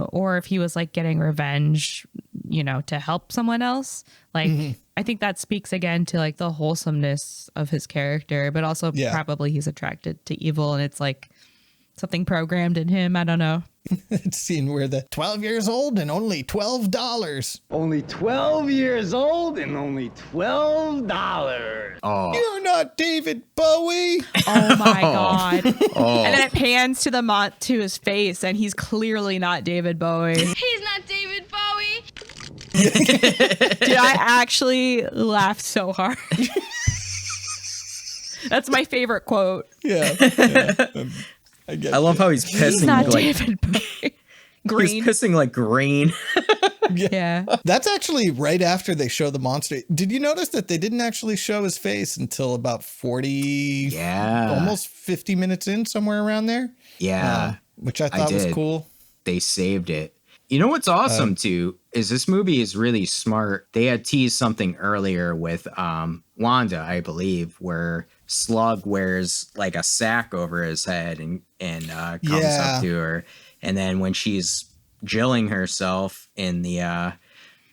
or if he was like getting revenge, you know, to help someone else. Like I think that speaks again to like the wholesomeness of his character, but also probably he's attracted to evil, and it's like something programmed in him. I don't know. It's scene where the 12 years old and only $12. Only 12 years old and only $12. Oh. You're not David Bowie. Oh my God. And then it pans to his face, and he's clearly not David Bowie. He's not David Bowie. Dude, I actually laughed so hard. That's my favorite quote. Yeah. I love how he's pissing. He's not like, David Bowie. Green. He's pissing like green. Yeah. That's actually right after they show the monster. Did you notice that they didn't actually show his face until about 40, almost 50 minutes in, somewhere around there? Yeah. Which I thought was cool. They saved it. You know what's awesome too is this movie is really smart. They had teased something earlier with Wanda, I believe, where Slug wears like a sack over his head and comes up to her, and then when she's gilling herself in the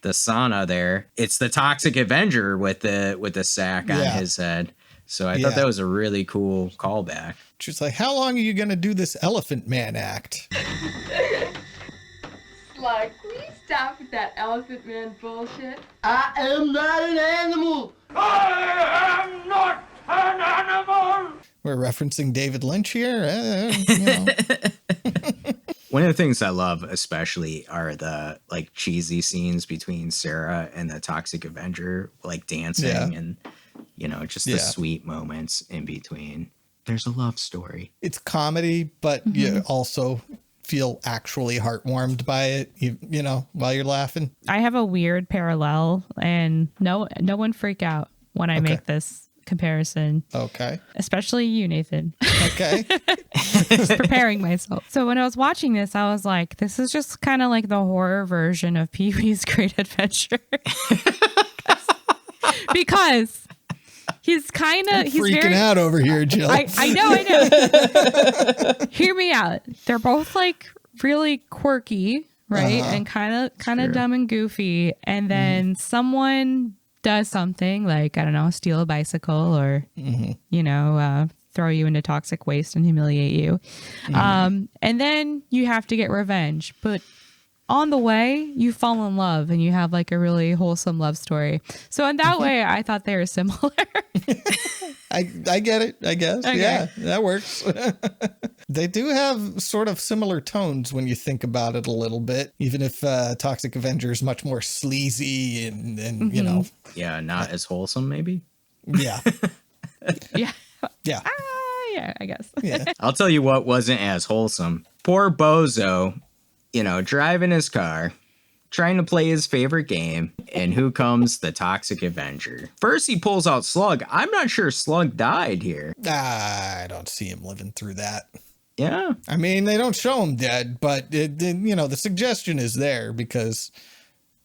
sauna there, it's the Toxic Avenger with the sack on his head. So I thought that was a really cool callback. She's like, how long are you going to do this Elephant Man act? Slug, please stop with that Elephant Man bullshit. I am not an animal. I am not an animal. We're referencing David Lynch here. You know. One of the things I love especially are the like cheesy scenes between Sarah and the Toxic Avenger, like dancing and, you know, just the sweet moments in between. There's a love story. It's comedy, but you also feel actually heartwarmed by it, you know, while you're laughing. I have a weird parallel, and no one freak out when I make this comparison. Okay. Especially you, Nathan. Okay. Just preparing myself. So when I was watching this, I was like, this is just kind of like the horror version of Pee-wee's Great Adventure. Because he's freaking out over here, Jill. I know. Hear me out. They're both like really quirky, right? And kind of dumb and goofy. And then someone does something like, I don't know, steal a bicycle or, you know, throw you into toxic waste and humiliate you. And then you have to get revenge. But on the way, you fall in love and you have like a really wholesome love story. So in that way, I thought they were similar. I get it, I guess. Okay. Yeah, that works. They do have sort of similar tones when you think about it a little bit, even if Toxic Avenger is much more sleazy and you know. Yeah, not as wholesome, maybe. Yeah. Yeah. Yeah. Yeah, I guess. Yeah. I'll tell you what wasn't as wholesome. Poor Bozo, you know, driving his car, trying to play his favorite game, and who comes? The Toxic Avenger. First, he pulls out Slug. I'm not sure Slug died here. I don't see him living through that. Yeah. I mean, they don't show him dead, but, you know, the suggestion is there because,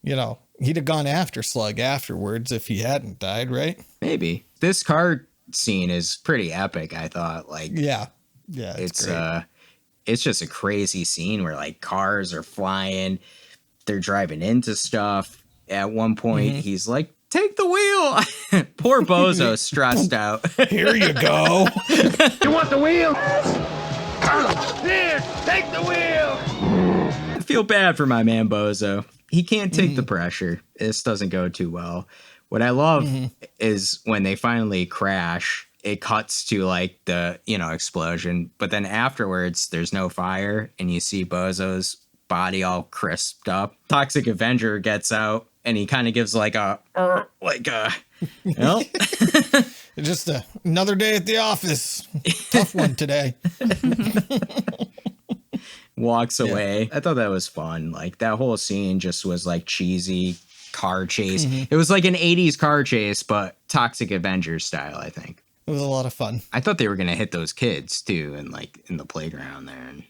you know, he'd have gone after Slug afterwards if he hadn't died, right? Maybe. This car scene is pretty epic, I thought. Like, yeah, it's great. It's just a crazy scene where like cars are flying, they're driving into stuff. At one point, he's like, "Take the wheel." Poor Bozo, stressed out. Here you go. You want the wheel? Here, take the wheel. I feel bad for my man Bozo. He can't take the pressure. This doesn't go too well. What I love is when they finally crash, it cuts to like the, you know, explosion. But then afterwards, there's no fire and you see Bozo's body all crisped up. Toxic Avenger gets out and he kind of gives like a, you know? Just another day at the office. Tough one today. Walks away. I thought that was fun. Like that whole scene just was like cheesy car chase. It was like an 80s car chase, but Toxic Avenger style, I think. It was a lot of fun. I thought they were going to hit those kids too, and like in the playground there. And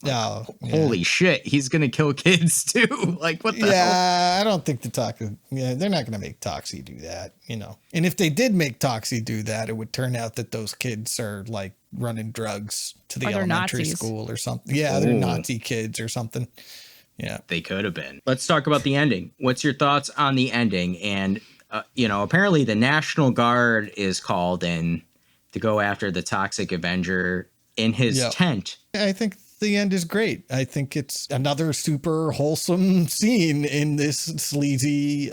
like, holy shit, he's going to kill kids too. Like what the hell? Yeah, I don't think they're not going to make Toxie do that, you know. And if they did make Toxie do that, it would turn out that those kids are like running drugs to the elementary school or something. Yeah, they're Nazi kids or something. Yeah, they could have been. Let's talk about the ending. What's your thoughts on the ending? And you know, apparently the National Guard is called in to go after the Toxic Avenger in his tent. I think the end is great. I think it's another super wholesome scene in this sleazy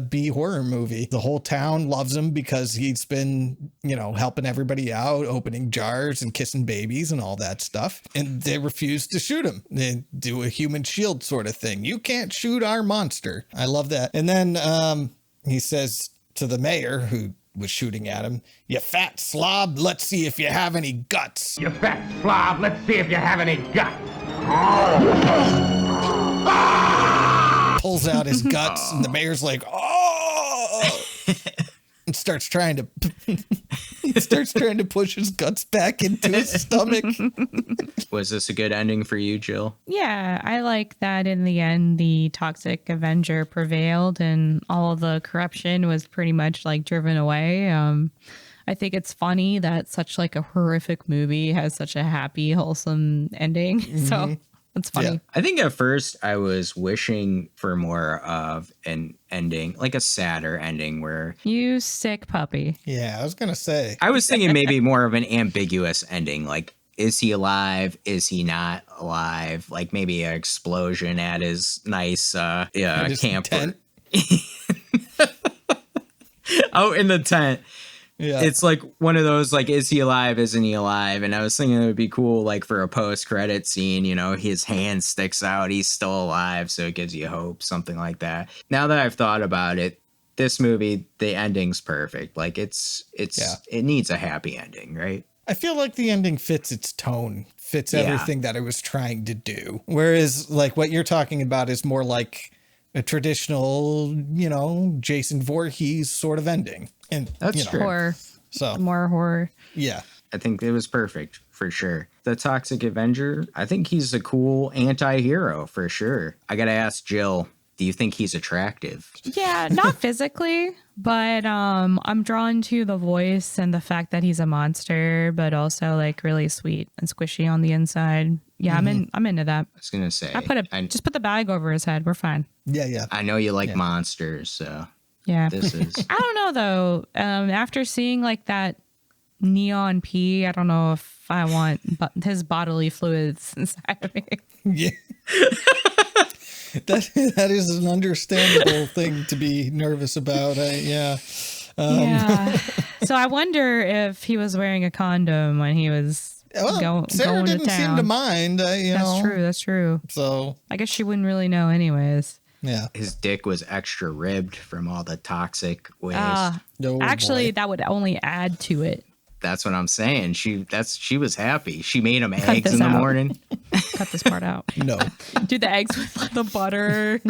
B horror movie. The whole town loves him because he's been, you know, helping everybody out, opening jars and kissing babies and all that stuff. And they refuse to shoot him. They do a human shield sort of thing. You can't shoot our monster. I love that. And then he says to the mayor who was shooting at him, "You fat slob, let's see if you have any guts." You fat slob, let's see if you have any guts. Pulls out his guts and the mayor's like, "Oh!" and starts trying to push his guts back into his stomach. Was this a good ending for you, Jill? Yeah, I like that in the end, the Toxic Avenger prevailed and all of the corruption was pretty much like driven away. I think it's funny that such like a horrific movie has such a happy, wholesome ending. So It's funny. Yeah. I think at first I was wishing for more of an ending, like a sadder ending where You sick puppy. Yeah, I was gonna say. I was thinking maybe more of an ambiguous ending, like is he alive? Is he not alive? Like maybe an explosion at his nice camper. Tent. Out in the tent. Yeah. It's like one of those, like, is he alive? Isn't he alive? And I was thinking it would be cool, like, for a post-credit scene, you know, his hand sticks out, he's still alive, so it gives you hope, something like that. Now that I've thought about it, this movie, the ending's perfect. Like, it needs a happy ending, right? I feel like the ending fits its tone, fits everything that it was trying to do. Whereas, like, what you're talking about is more like a traditional, you know, Jason Voorhees sort of ending. And that's true. Horror. So more horror. Yeah. I think it was perfect for sure. The Toxic Avenger, I think he's a cool anti-hero for sure. I got to ask Gill, do you think he's attractive? Yeah, not physically, but I'm drawn to the voice and the fact that he's a monster, but also like really sweet and squishy on the inside. Yeah, I'm into that. I was going to say. Just put the bag over his head. We're fine. Yeah. I know you like monsters, so. Yeah. This is. I don't know though. After seeing like that neon pee, I don't know if I want his bodily fluids inside of me. Yeah. That is an understandable thing to be nervous about. Yeah. So I wonder if he was wearing a condom when he was going Sarah to didn't town. seem to mind. That's true. So I guess she wouldn't really know anyways. Yeah. His dick was extra ribbed from all the toxic waste. Actually, that would only add to it. That's what I'm saying. She was happy. She made him eggs in the morning. Cut this part out. No. Do the eggs with like, the butter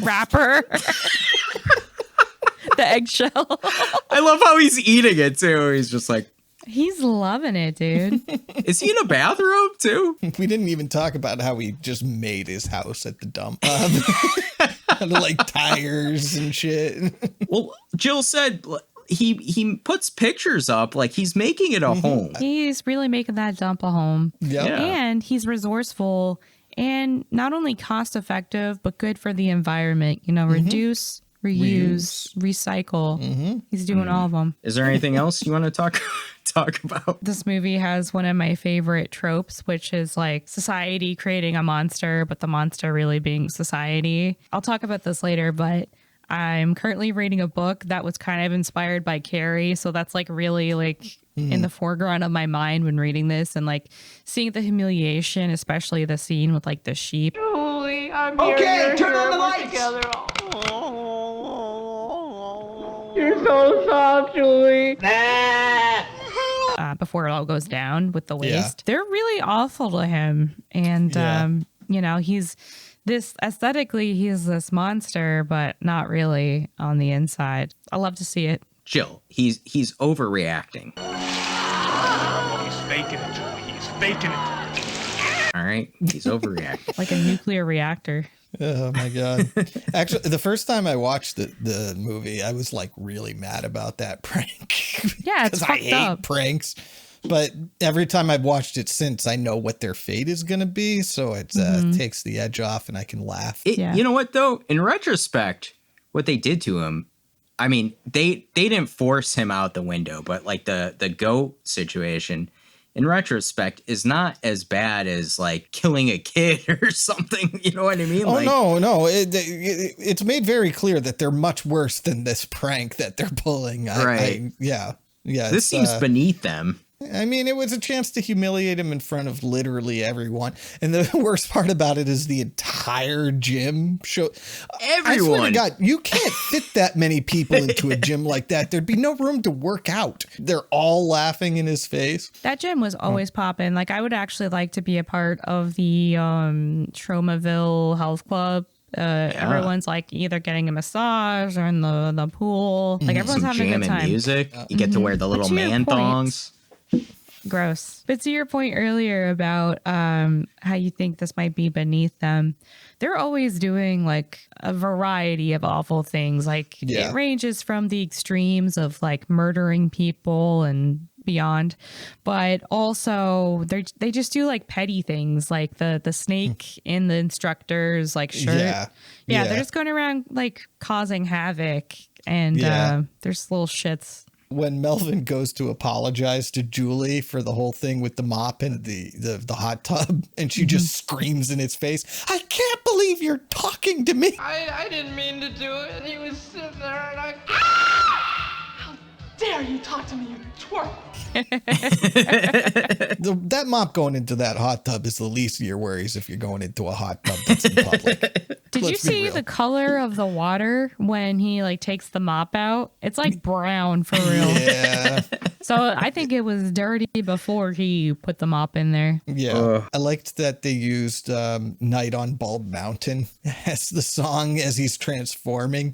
wrapper. The eggshell. I love how he's eating it too. He's just like, he's loving it, dude. Is he in a bathrobe too? We didn't even talk about how he just made his house at the dump. Like tires and shit. Well, Gill said he puts pictures up like he's making it a home. He's really making that dump a home. Yep. Yeah. And he's resourceful and not only cost effective, but good for the environment. You know, reduce, reuse, recycle. He's doing all of them. Is there anything else you want to talk about? This movie has one of my favorite tropes, which is like society creating a monster, but the monster really being society. I'll talk about this later, but I'm currently reading a book that was kind of inspired by Carrie. So that's like really like in the foreground of my mind when reading this and like seeing the humiliation, especially the scene with like the sheep. Julie, I'm Okay, turn on the lights. Together. You're so soft, Julie. Before it all goes down with the waste. They're really awful to him. And, you know, he's aesthetically, he's this monster, but not really on the inside. I love to see it. Gill, he's overreacting. He's faking it, Julie. He's faking it. All right, he's overreacting. Like a nuclear reactor. Oh my God. Actually, the first time I watched the movie, I was like really mad about that prank. Yeah, it's fucked I hate up. pranks. But every time I've watched it since, I know what their fate is going to be. So it takes the edge off and I can laugh. You know what, though? In retrospect, what they did to him, I mean, they didn't force him out the window, but like the goat situation, in retrospect, is not as bad as like killing a kid or something. You know what I mean? Oh, no. It's made very clear that they're much worse than this prank that they're pulling. Right. Yeah. This seems beneath them. I mean, it was a chance to humiliate him in front of literally everyone. And the worst part about it is the entire gym show. Everyone. I swear to God, you can't fit that many people into a gym like that. There'd be no room to work out. They're all laughing in his face. That gym was always popping. Like, I would actually like to be a part of the Tromaville Health Club. Everyone's like either getting a massage or in the pool. Like, everyone's having a good time. Music. You get to wear the little man thongs. Gross. But to your point earlier about how you think this might be beneath them, they're always doing like a variety of awful things. Like it ranges from the extremes of like murdering people and beyond. But also they just do like petty things, like the snake in the instructor's like shirt. Yeah, they're just going around like causing havoc, and there's little shits. When Melvin goes to apologize to Julie for the whole thing with the mop and the hot tub, and she just screams in his face, "I can't believe you're talking to me." I didn't mean to do it. He was sitting there and How dare you talk to me, you twerp. That mop going into that hot tub is the least of your worries if you're going into a hot tub that's in public. Did you see the color of the water when he like takes the mop out? It's like brown for real. Yeah. So I think it was dirty before he put the mop in there. Yeah. I liked that they used Night on Bulb Mountain as the song as he's transforming.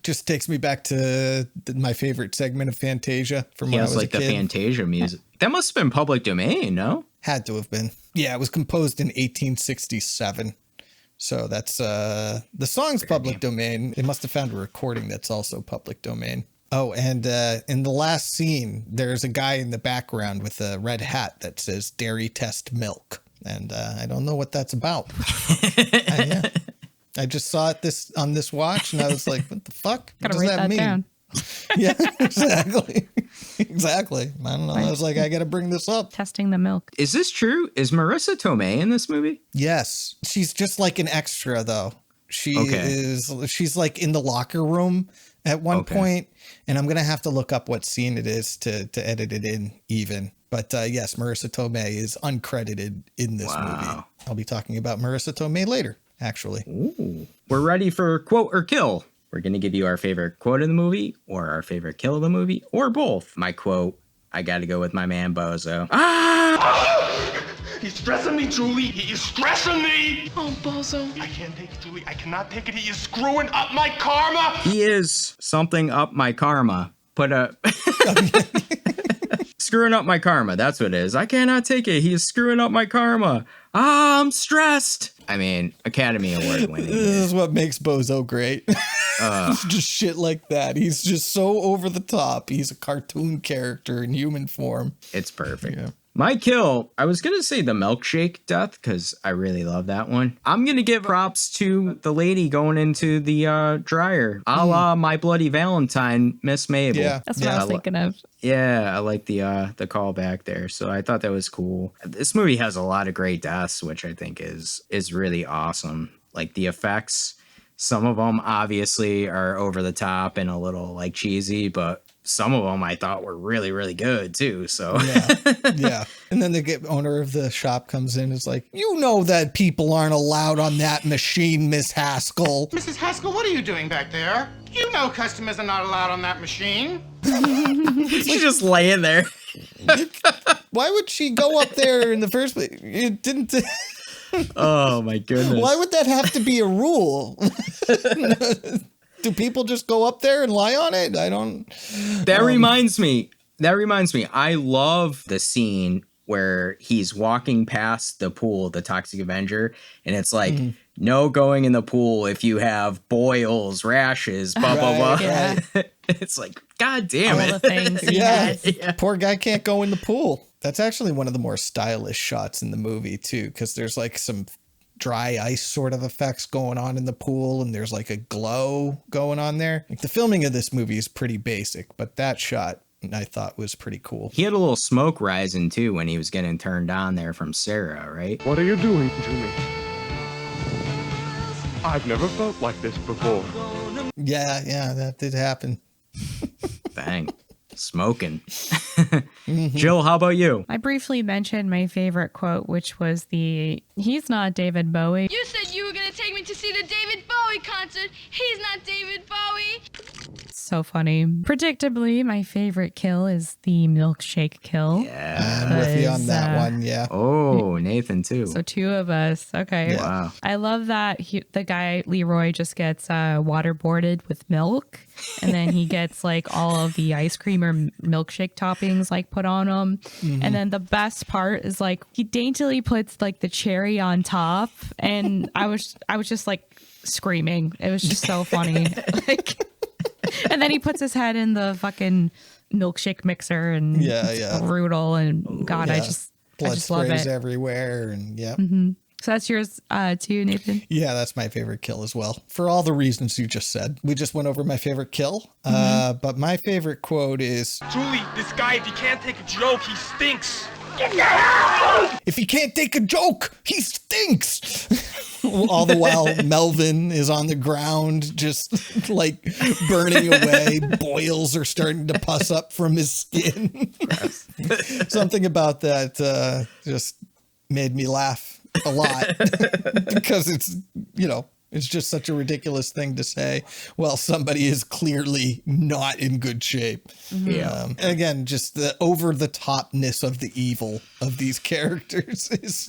Just takes me back to my favorite segment of Fantasia from when I was like a kid. The Fantasia music. That must have been public domain, no? Had to have been. Yeah, it was composed in 1867. So that's the song's public domain. It must have found a recording that's also public domain. Oh, and in the last scene, there's a guy in the background with a red hat that says "Dairy Test Milk," and I don't know what that's about. I just saw it on this watch, and I was like, "What the fuck? What does that mean?" Down. Yeah, exactly. Exactly. I don't know. I was like, I got to bring this up. Testing the milk. Is this true? Is Marissa Tomei in this movie? Yes. She's just like an extra, though. She's like in the locker room at one point, and I'm going to have to look up what scene it is to edit it in even. But yes, Marissa Tomei is uncredited in this movie. I'll be talking about Marissa Tomei later, actually. Ooh. We're ready for quote or kill. We're going to give you our favorite quote of the movie or our favorite kill of the movie or both. My quote, I got to go with my man Bozo. He's stressing me, Julie. He is stressing me. Oh, Bozo. I can't take it, Julie. I cannot take it. He is screwing up my karma. He is something up my karma. Screwing up my karma. That's what it is. I cannot take it. He is screwing up my karma. I'm stressed. I mean, Academy Award winning. This is what makes Bozo great. Just shit like that. He's just so over the top. He's a cartoon character in human form. It's perfect. Yeah. My kill, I was going to say the milkshake death because I really love that one. I'm going to give props to the lady going into the dryer, a la My Bloody Valentine, Miss Mabel. Yeah, that's what I was thinking of. Yeah, I like the callback there. So I thought that was cool. This movie has a lot of great deaths, which I think is really awesome. Like the effects, some of them obviously are over the top and a little like cheesy, but some of them I thought were really, really good too. So yeah. And then the owner of the shop comes in and is like, "You know that people aren't allowed on that machine, Miss Haskell." Mrs. Haskell, what are you doing back there? You know customers are not allowed on that machine. She's just laying there. Why would she go up there in the first place? It didn't. Oh my goodness. Why would that have to be a rule? Do people just go up there and lie on it? I don't. That reminds me. I love the scene where he's walking past the pool, the Toxic Avenger, and it's like, no going in the pool if you have boils, rashes, blah, blah, blah. Yeah. It's like, God damn it. All the things. Yeah. Poor guy can't go in the pool. That's actually one of the more stylish shots in the movie, too, because there's like some dry ice sort of effects going on in the pool, and there's like a glow going on there. Like the filming of this movie is pretty basic, but that shot I thought was pretty cool. He had a little smoke rising too when he was getting turned on there from Sarah, right? What are you doing to me? I've never felt like this before. Yeah, that did happen. Bang. Smoking. Jill, how about you? I briefly mentioned my favorite quote, which was he's not David Bowie. You said you were going to take me to see the David Bowie concert. He's not David Bowie. So funny. Predictably, my favorite kill is the milkshake kill. Yeah. I'm with you on that one, yeah. Oh, Nathan too. So two of us. Okay. Yeah. Wow. I love that the guy, Leroy, just gets waterboarded with milk, and then he gets like all of the ice cream or milkshake toppings like put on him. Mm-hmm. And then the best part is like he daintily puts like the cherry on top, and I was just like screaming. It was just so funny. Like And then he puts his head in the fucking milkshake mixer and it's brutal. And God, I just love it. Everywhere. And So that's yours too, Nathan? Yeah, that's my favorite kill as well. For all the reasons you just said. We just went over my favorite kill. But my favorite quote is, Julie, this guy, if he can't take a joke, he stinks. Get the hell out! If he can't take a joke, he stinks. All the while Melvin is on the ground, just like burning away. Boils are starting to pus up from his skin. Something about that just made me laugh a lot because it's, it's just such a ridiculous thing to say. Well, somebody is clearly not in good shape. Yeah. Again, just the over the topness of the evil of these characters is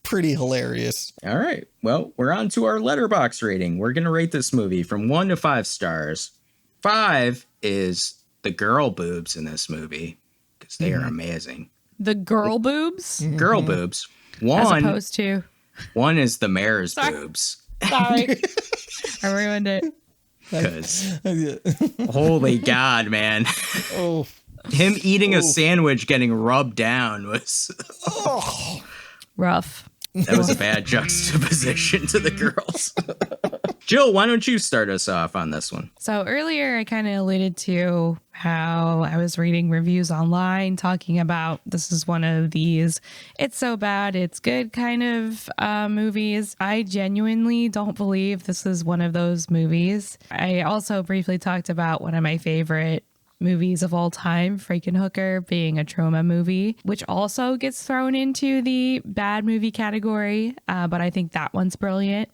pretty hilarious. All right. Well, we're on to our letterbox rating. We're going to rate this movie from 1 to 5 stars. 5 is the girl boobs in this movie because they are amazing. The girl boobs? Girl boobs. 1. As opposed to. 1 is the mayor's boobs. Sorry. I ruined it. Because holy God, man. Him eating a sandwich getting rubbed down was rough. That was a bad juxtaposition to the girls. Gill, why don't you start us off on this one? So earlier I kind of alluded to how I was reading reviews online talking about this is one of these it's so bad, it's good kind of movies. I genuinely don't believe this is one of those movies. I also briefly talked about one of my favorite movies of all time, Frankenhooker, being a Troma movie, which also gets thrown into the bad movie category, but I think that one's brilliant.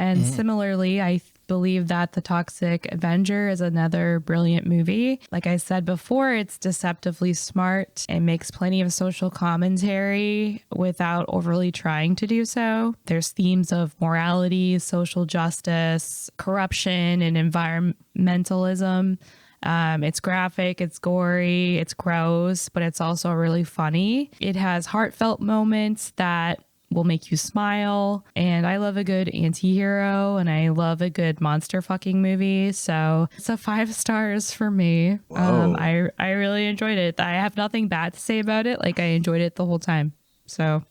And similarly, I believe that The Toxic Avenger is another brilliant movie. Like I said before, it's deceptively smart. It makes plenty of social commentary without overly trying to do so. There's themes of morality, social justice, corruption, and environmentalism. It's graphic, it's gory, it's gross, but it's also really funny. It has heartfelt moments that will make you smile. And I love a good anti-hero and I love a good monster fucking movie. So it's a 5 stars for me. I really enjoyed it. I have nothing bad to say about it. Like I enjoyed it the whole time. So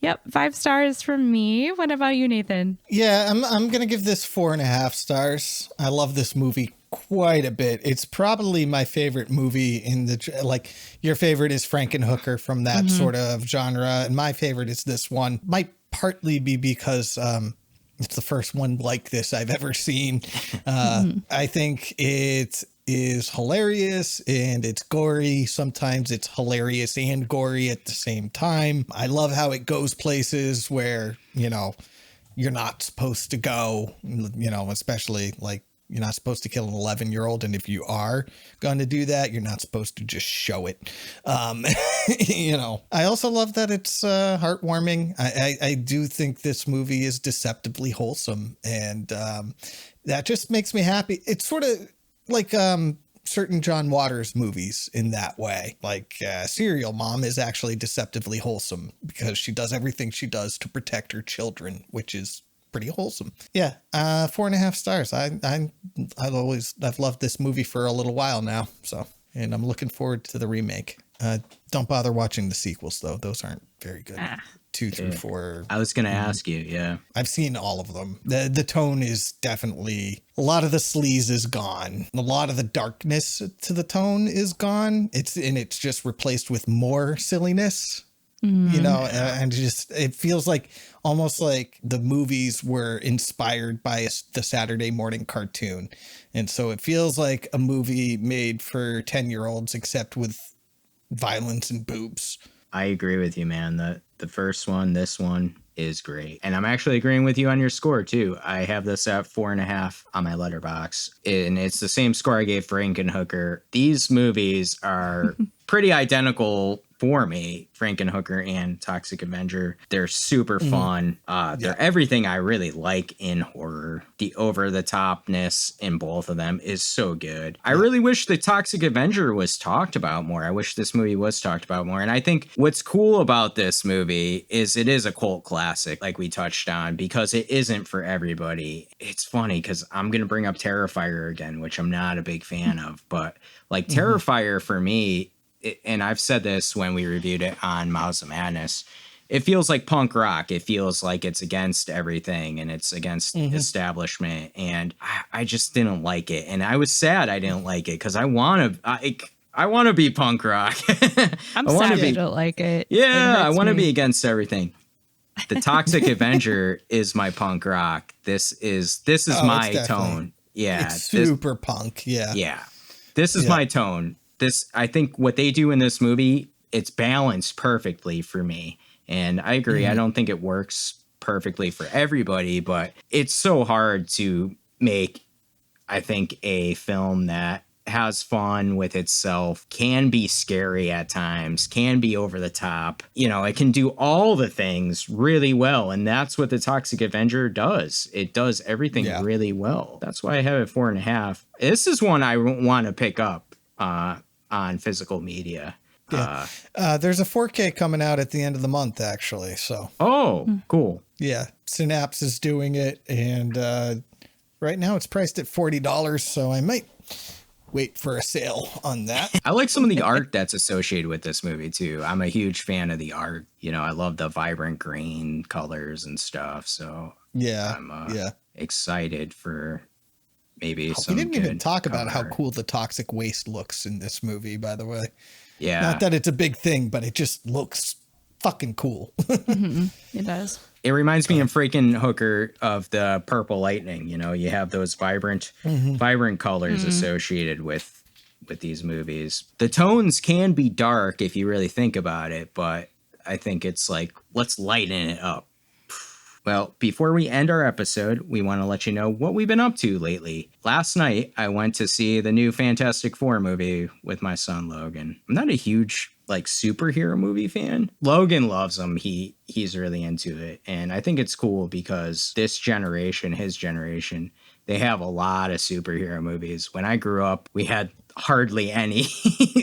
yep, 5 stars from me. What about you, Nathan? Yeah, I'm going to give this 4.5 stars. I love this movie quite a bit. It's probably my favorite movie in the, like, your favorite is Frankenhooker from that sort of genre, and my favorite is this one. Might partly be because it's the first one like this I've ever seen. I think it is hilarious and it's gory. Sometimes it's hilarious and gory at the same time. I love how it goes places where, you're not supposed to go, especially like, you're not supposed to kill an 11-year-old. And if you are going to do that, you're not supposed to just show it. I also love that it's heartwarming. I do think this movie is deceptively wholesome. And that just makes me happy. It's sort of like certain John Waters movies in that way. Like Serial Mom is actually deceptively wholesome because she does everything she does to protect her children, which is pretty wholesome. Yeah, 4.5 stars. I've loved this movie for a little while now. So, and I'm looking forward to the remake. Don't bother watching the sequels though; those aren't very good. 2 through 4. I was going to ask you. Yeah, I've seen all of them. The tone is definitely, a lot of the sleaze is gone. A lot of the darkness to the tone is gone. It's just replaced with more silliness. And just, it feels like almost like the movies were inspired by the Saturday morning cartoon. And so it feels like a movie made for 10-year-olds, except with violence and boobs. I agree with you, man. The first one, this one is great. And I'm actually agreeing with you on your score too. I have this at 4.5 on my letterbox, and it's the same score I gave Frankenhooker. These movies are pretty identical for me, Frankenhooker and Toxic Avenger. They're super fun. They're everything I really like in horror. The over-the-topness in both of them is so good. I really wish the Toxic Avenger was talked about more. I wish this movie was talked about more. And I think what's cool about this movie is it is a cult classic, like we touched on, because it isn't for everybody. It's funny because I'm going to bring up Terrifier again, which I'm not a big fan of. But like Terrifier for me, and I've said this when we reviewed it on Mouths of Madness, it feels like punk rock. It feels like it's against everything and it's against establishment. And I just didn't like it. And I was sad I didn't like it because I want to be punk rock. I'm sad I don't like it. Yeah, It I want to me. be against everything. The Toxic Avenger is my punk rock. This is my tone. Yeah. It's super punk. Yeah. Yeah. This is my tone. I think what they do in this movie, it's balanced perfectly for me. And I agree. I don't think it works perfectly for everybody, but it's so hard to make, I think, a film that has fun with itself, can be scary at times, can be over the top. You know, it can do all the things really well. And that's what the Toxic Avenger does. It does everything really well. That's why I have it 4.5. This is one I want to pick up on physical media. Yeah. There's a 4K coming out at the end of the month, actually. So. Oh, cool. Yeah. Synapse is doing it. And right now it's priced at $40. So I might wait for a sale on that. I like some of the art that's associated with this movie, too. I'm a huge fan of the art. You know, I love the vibrant green colors and stuff. So I'm excited for maybe some. We didn't even talk about how cover. cool the toxic waste looks in this movie, by the way. Yeah. Not that it's a big thing, but it just looks fucking cool. It does. It reminds me of Frankenhooker of the Purple Lightning. You know, you have those vibrant colors associated with these movies. The tones can be dark if you really think about it, but I think it's like, let's lighten it up. Well, before we end our episode, we want to let you know what we've been up to lately. Last night, I went to see the new Fantastic Four movie with my son, Logan. I'm not a huge, superhero movie fan. Logan loves them. He's really into it. And I think it's cool because this generation, his generation, they have a lot of superhero movies. When I grew up, we had hardly any.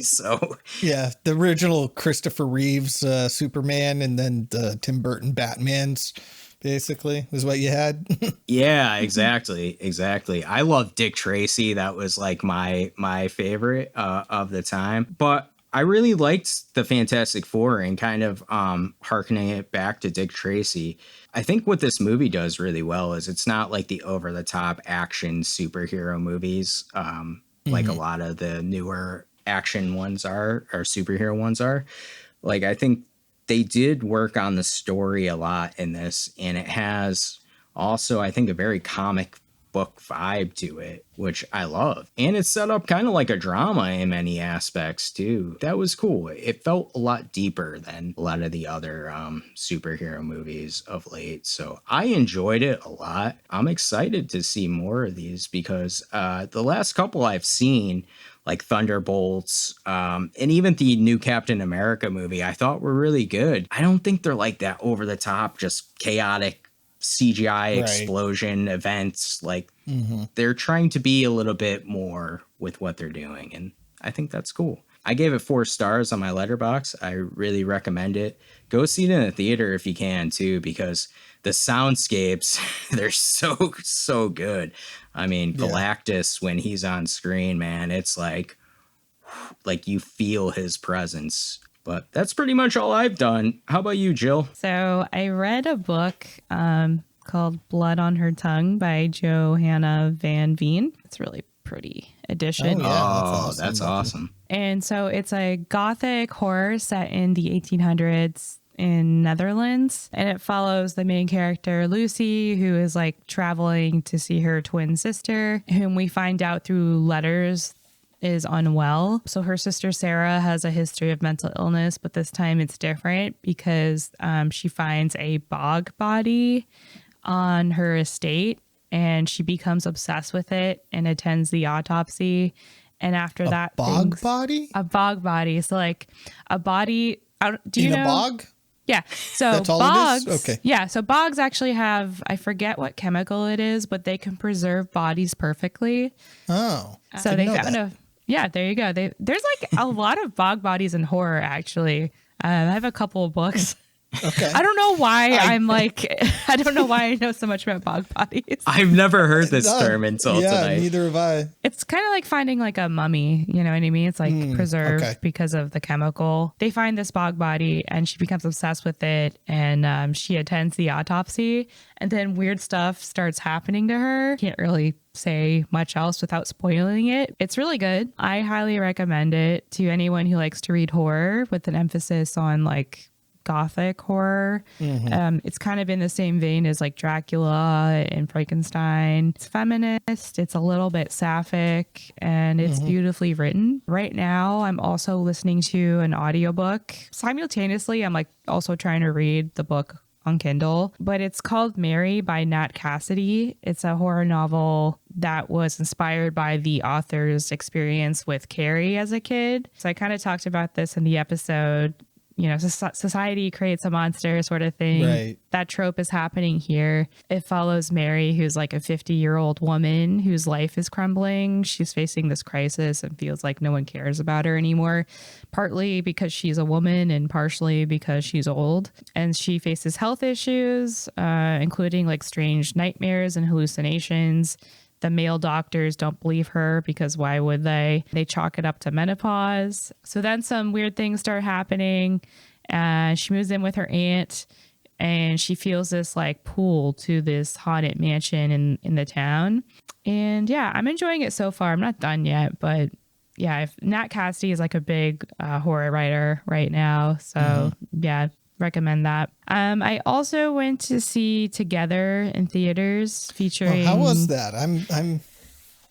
So yeah, the original Christopher Reeves Superman and then the Tim Burton Batmans. Basically, was what you had. Yeah, exactly. I love Dick Tracy. That was like my favorite of the time. But I really liked the Fantastic Four and kind of hearkening it back to Dick Tracy. I think what this movie does really well is it's not like the over the top action superhero movies like a lot of the newer action ones are or superhero ones are. Like, I think they did work on the story a lot in this, and it has also, I think, a very comic book vibe to it, which I love. And it's set up kind of like a drama in many aspects, too. That was cool. It felt a lot deeper than a lot of the other superhero movies of late. So I enjoyed it a lot. I'm excited to see more of these because the last couple I've seen, like Thunderbolts, and even the new Captain America movie, I thought were really good. I don't think they're like that over the top, just chaotic CGI explosion events. Like they're trying to be a little bit more with what they're doing. And I think that's cool. I gave it 4 stars on my Letterboxd. I really recommend it. Go see it in the theater if you can too, because the soundscapes, they're so good. I mean, Galactus, when he's on screen, man, it's like you feel his presence. But that's pretty much all I've done. How about you, Gill? So I read a book called Blood on Her Tongue by Johanna Van Veen. It's a really pretty edition. That's awesome. And so it's a gothic horror set in the 1800s in Netherlands, and it follows the main character Lucy, who is like traveling to see her twin sister, whom we find out through letters is unwell. So her sister Sarah has a history of mental illness, but this time it's different because she finds a bog body on her estate and she becomes obsessed with it and attends the autopsy. And after that, bog body? A bog body. So like a body Do you in know? a bog? Yeah. So That's all bogs. it is? Okay. Yeah. So bogs actually have, I forget what chemical it is, but they can preserve bodies perfectly. Oh. So they found yeah, there you go. There's like a lot of bog bodies in horror, actually. I have a couple of books. Okay. I don't know why I don't know why I know so much about bog bodies. I've never heard this term until tonight. Neither have I. It's kind of like finding like a mummy, you know what I mean? It's like preserved because of the chemical. They find this bog body and she becomes obsessed with it, and she attends the autopsy, and then weird stuff starts happening to her. Can't really say much else without spoiling it. It's really good. I highly recommend it to anyone who likes to read horror with an emphasis on like Gothic horror. It's kind of in the same vein as like Dracula and Frankenstein. It's feminist, it's a little bit sapphic, and it's beautifully written. Right now I'm also listening to an audiobook. Simultaneously I'm like also trying to read the book on Kindle, but it's called Mary by Nat Cassidy. It's a horror novel that was inspired by the author's experience with Carrie as a kid. So I kind of talked about this in the episode. You know, society creates a monster sort of thing. Right. That trope is happening here. It follows Mary, who's like a 50-year-old woman whose life is crumbling. She's facing this crisis and feels like no one cares about her anymore, partly because she's a woman and partially because she's old. And she faces health issues, including like strange nightmares and hallucinations. The male doctors don't believe her because why would they? They chalk it up to menopause. So then some weird things start happening. She moves in with her aunt, and she feels this like pull to this haunted mansion in the town. And yeah, I'm enjoying it so far. I'm not done yet, but yeah, Nat Cassidy is like a big horror writer right now. So yeah, recommend that. I also went to see Together in theaters featuring. How was that? I'm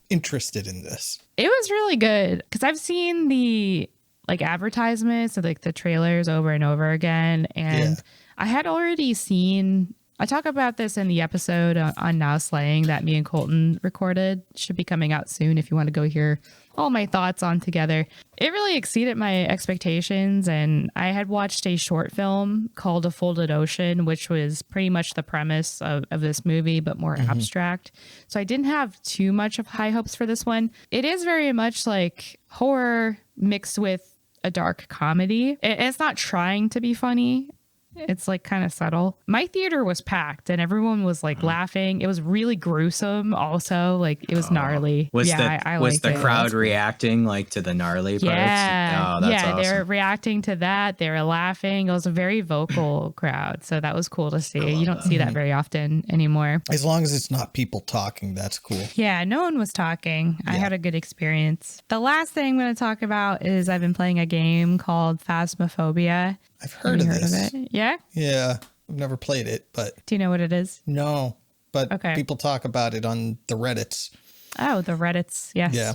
interested in this. It was really good because I've seen the like advertisements of like the trailers over and over again, and I had already seen. I talk about this in the episode on Now Slaying that me and Colton recorded. Should be coming out soon if you want to go hear all my thoughts on Together. It really exceeded my expectations, and I had watched a short film called A Folded Ocean, which was pretty much the premise of this movie, but more abstract. So I didn't have too much of high hopes for this one. It is very much like horror mixed with a dark comedy. It's not trying to be funny. It's like kind of subtle. My theater was packed and everyone was like laughing. It was really gruesome also. Like it was gnarly. Was was the crowd reacting like to the gnarly parts? Yeah. Oh, that's awesome. They were reacting to that. They were laughing. It was a very vocal crowd. So that was cool to see. You don't see that very often anymore. As long as it's not people talking, that's cool. Yeah, no one was talking. I had a good experience. The last thing I'm going to talk about is I've been playing a game called Phasmophobia. I've heard of this. It? Yeah? Yeah. I've never played it, but... Do you know what it is? No, but people talk about it on the Reddits. Oh, the Reddits. Yes. Yeah.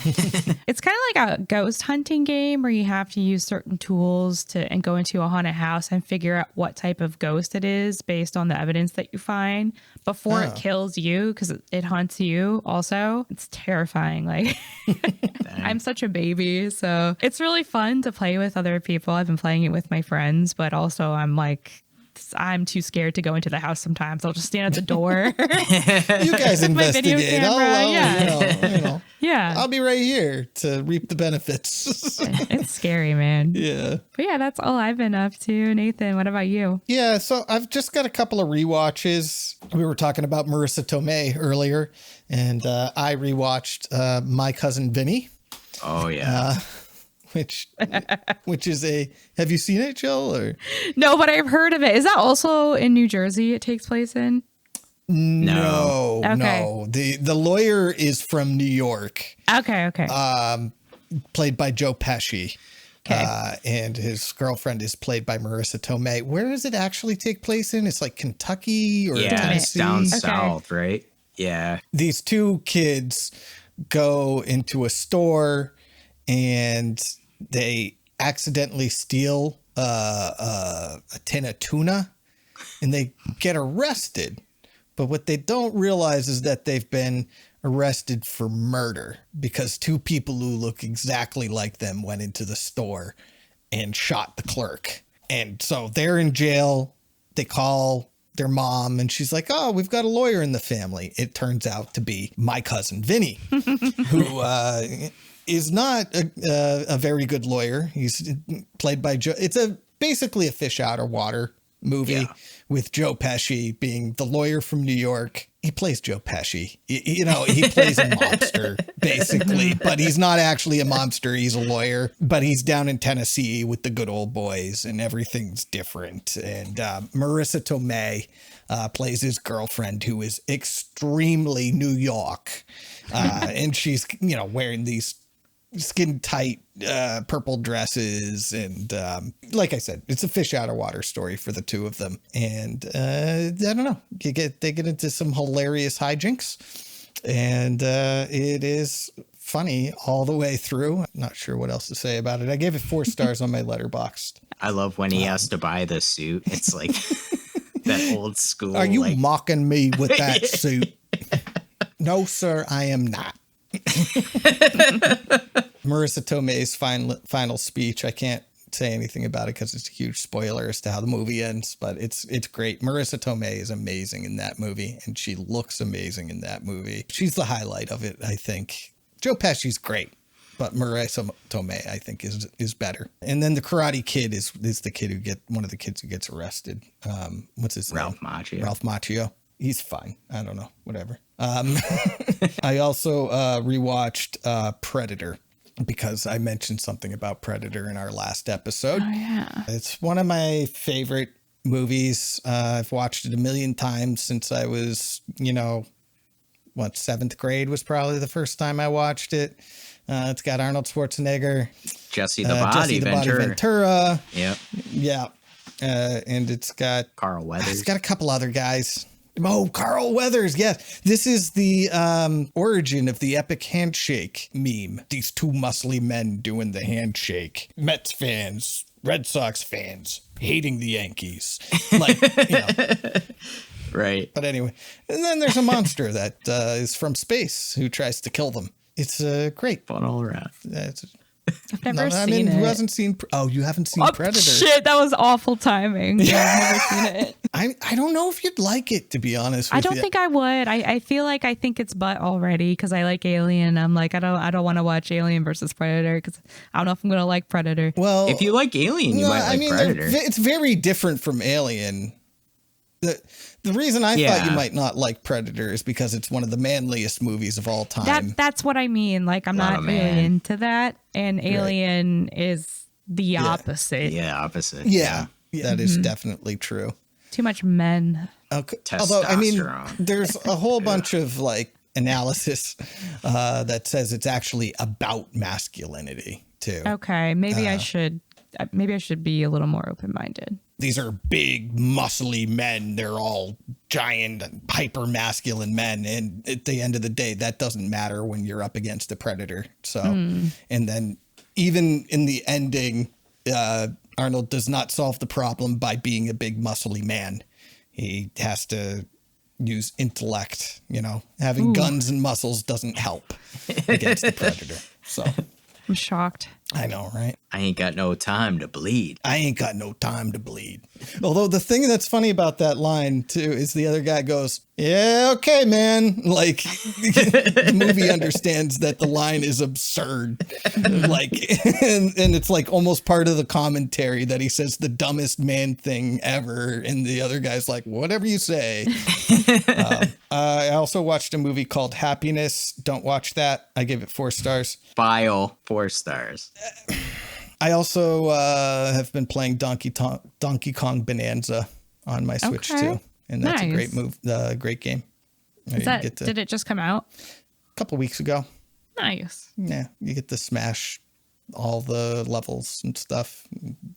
It's kind of like a ghost hunting game where you have to use certain tools and go into a haunted house and figure out what type of ghost it is based on the evidence that you find before it kills you, because it hunts you also. It's terrifying. Like I'm such a baby, so it's really fun to play with other people. I've been playing it with my friends, but also I'm too scared to go into the house sometimes. I'll just stand at the door. You guys investigate. Yeah. I'll be right here to reap the benefits. It's scary, man. Yeah. But yeah, that's all I've been up to. Nathan, what about you? Yeah, so I've just got a couple of rewatches. We were talking about Marissa Tomei earlier, and I rewatched My Cousin Vinny. Oh, yeah. Which is have you seen it, Gill? Or? No, but I've heard of it. Is that also in New Jersey it takes place in? No. Okay. The lawyer is from New York. Okay. Played by Joe Pesci. Okay. And his girlfriend is played by Marissa Tomei. Where does it actually take place in? It's like Kentucky or Tennessee? Down south, right? Yeah. These two kids go into a store and they accidentally steal a tin of tuna and they get arrested. But what they don't realize is that they've been arrested for murder because two people who look exactly like them went into the store and shot the clerk. And so they're in jail. They call their mom and she's like, oh, we've got a lawyer in the family. It turns out to be my cousin Vinny, who is not a very good lawyer. He's played by Joe. It's basically a fish out of water movie with Joe Pesci being the lawyer from New York. He plays Joe Pesci. He plays a monster, basically, but he's not actually a monster. He's a lawyer, but he's down in Tennessee with the good old boys and everything's different. And Marissa Tomei plays his girlfriend, who is extremely New York. And she's, wearing these skin tight purple dresses. And like I said, it's a fish out of water story for the two of them. And I don't know, they get into some hilarious hijinks, and it is funny all the way through. I'm not sure what else to say about it. I gave it 4 stars on my Letterboxd. I love when he has to buy the suit. It's like that old school. Are you mocking me with that suit? No, sir, I am not. Marissa Tomei's final speech. I can't say anything about it because it's a huge spoiler as to how the movie ends, but it's great. Marissa Tomei is amazing in that movie, and she looks amazing in that movie. She's the highlight of it, I think. Joe Pesci's great, but Marissa Tomei, I think, is better. And then the Karate Kid is the kid one of the kids who gets arrested. What's his name? Ralph Macchio. He's fine. I don't know. Whatever. I also rewatched Predator because I mentioned something about Predator in our last episode. Oh, yeah. It's one of my favorite movies. I've watched it a million times since I was, 7th grade was probably the first time I watched it. It's got Arnold Schwarzenegger. Jesse the Body Ventura. Yep. Yeah. And it's got Carl Weathers. It's got a couple other guys. Oh, Carl Weathers. Yes. This is the origin of the epic handshake meme. These two muscly men doing the handshake. Mets fans, Red Sox fans, hating the Yankees. Right. But anyway, and then there's a monster that is from space who tries to kill them. It's great. Fun all around. I've never seen it. Who hasn't seen? Oh, you haven't seen Predator? Shit, that was awful timing. Yeah, I've never seen it. I don't know if you'd like it, to be honest with you. I don't think I would. I feel like I think it's butt already because I like Alien. I'm like, I don't want to watch Alien versus Predator because I don't know if I'm gonna like Predator. Well, if you like Alien, you might like Predator. It's very different from Alien. The reason I thought you might not like Predator is because it's one of the manliest movies of all time. That's what I mean. Like, I'm not really into that. And Alien is the opposite. Yeah, opposite. Yeah. That is definitely true. Too much men. Okay. Although, I mean, there's a whole bunch of analysis that says it's actually about masculinity too. Okay. Maybe I should be a little more open-minded. These are big, muscly men. They're all giant and hyper masculine men. And at the end of the day, that doesn't matter when you're up against a predator. So, and then even in the ending, Arnold does not solve the problem by being a big, muscly man. He has to use intellect, having guns and muscles doesn't help against the predator. So I'm shocked. I know, right? I ain't got no time to bleed. I ain't got no time to bleed. Although the thing that's funny about that line, too, is the other guy goes, yeah, okay, man. Like, the movie understands that the line is absurd. Like, and it's like almost part of the commentary that he says the dumbest man thing ever. And the other guy's like, whatever you say. I also watched a movie called Happiness. Don't watch that. I gave it 4 stars. File 4 stars. I also have been playing Donkey Kong Bonanza on my Switch too, and that's a great great game. Did it just come out? A couple weeks ago. Nice. Yeah, you get to smash all the levels and stuff.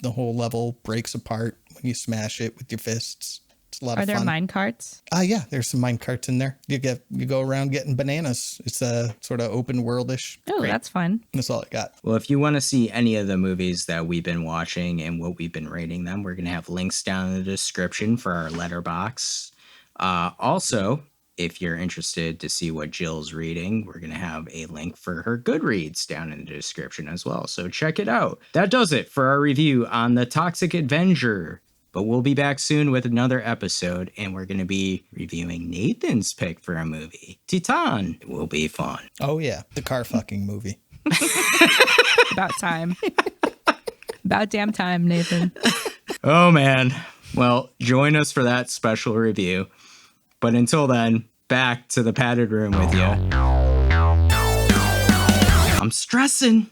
The whole level breaks apart when you smash it with your fists. It's a lot of fun. Are there mine carts? Yeah, there's some mine carts in there. You go around getting bananas. It's a sort of open worldish. Oh, that's fun. That's all I got. Well, if you want to see any of the movies that we've been watching and what we've been rating them, we're going to have links down in the description for our letterbox. Also, if you're interested to see what Jill's reading, we're going to have a link for her Goodreads down in the description as well. So check it out. That does it for our review on the Toxic Avenger. But we'll be back soon with another episode, and we're going to be reviewing Nathan's pick for a movie, Titan. It will be fun. Oh, yeah. The car fucking movie. About time. About damn time, Nathan. Oh, man. Well, join us for that special review. But until then, back to the padded room with you. I'm stressing.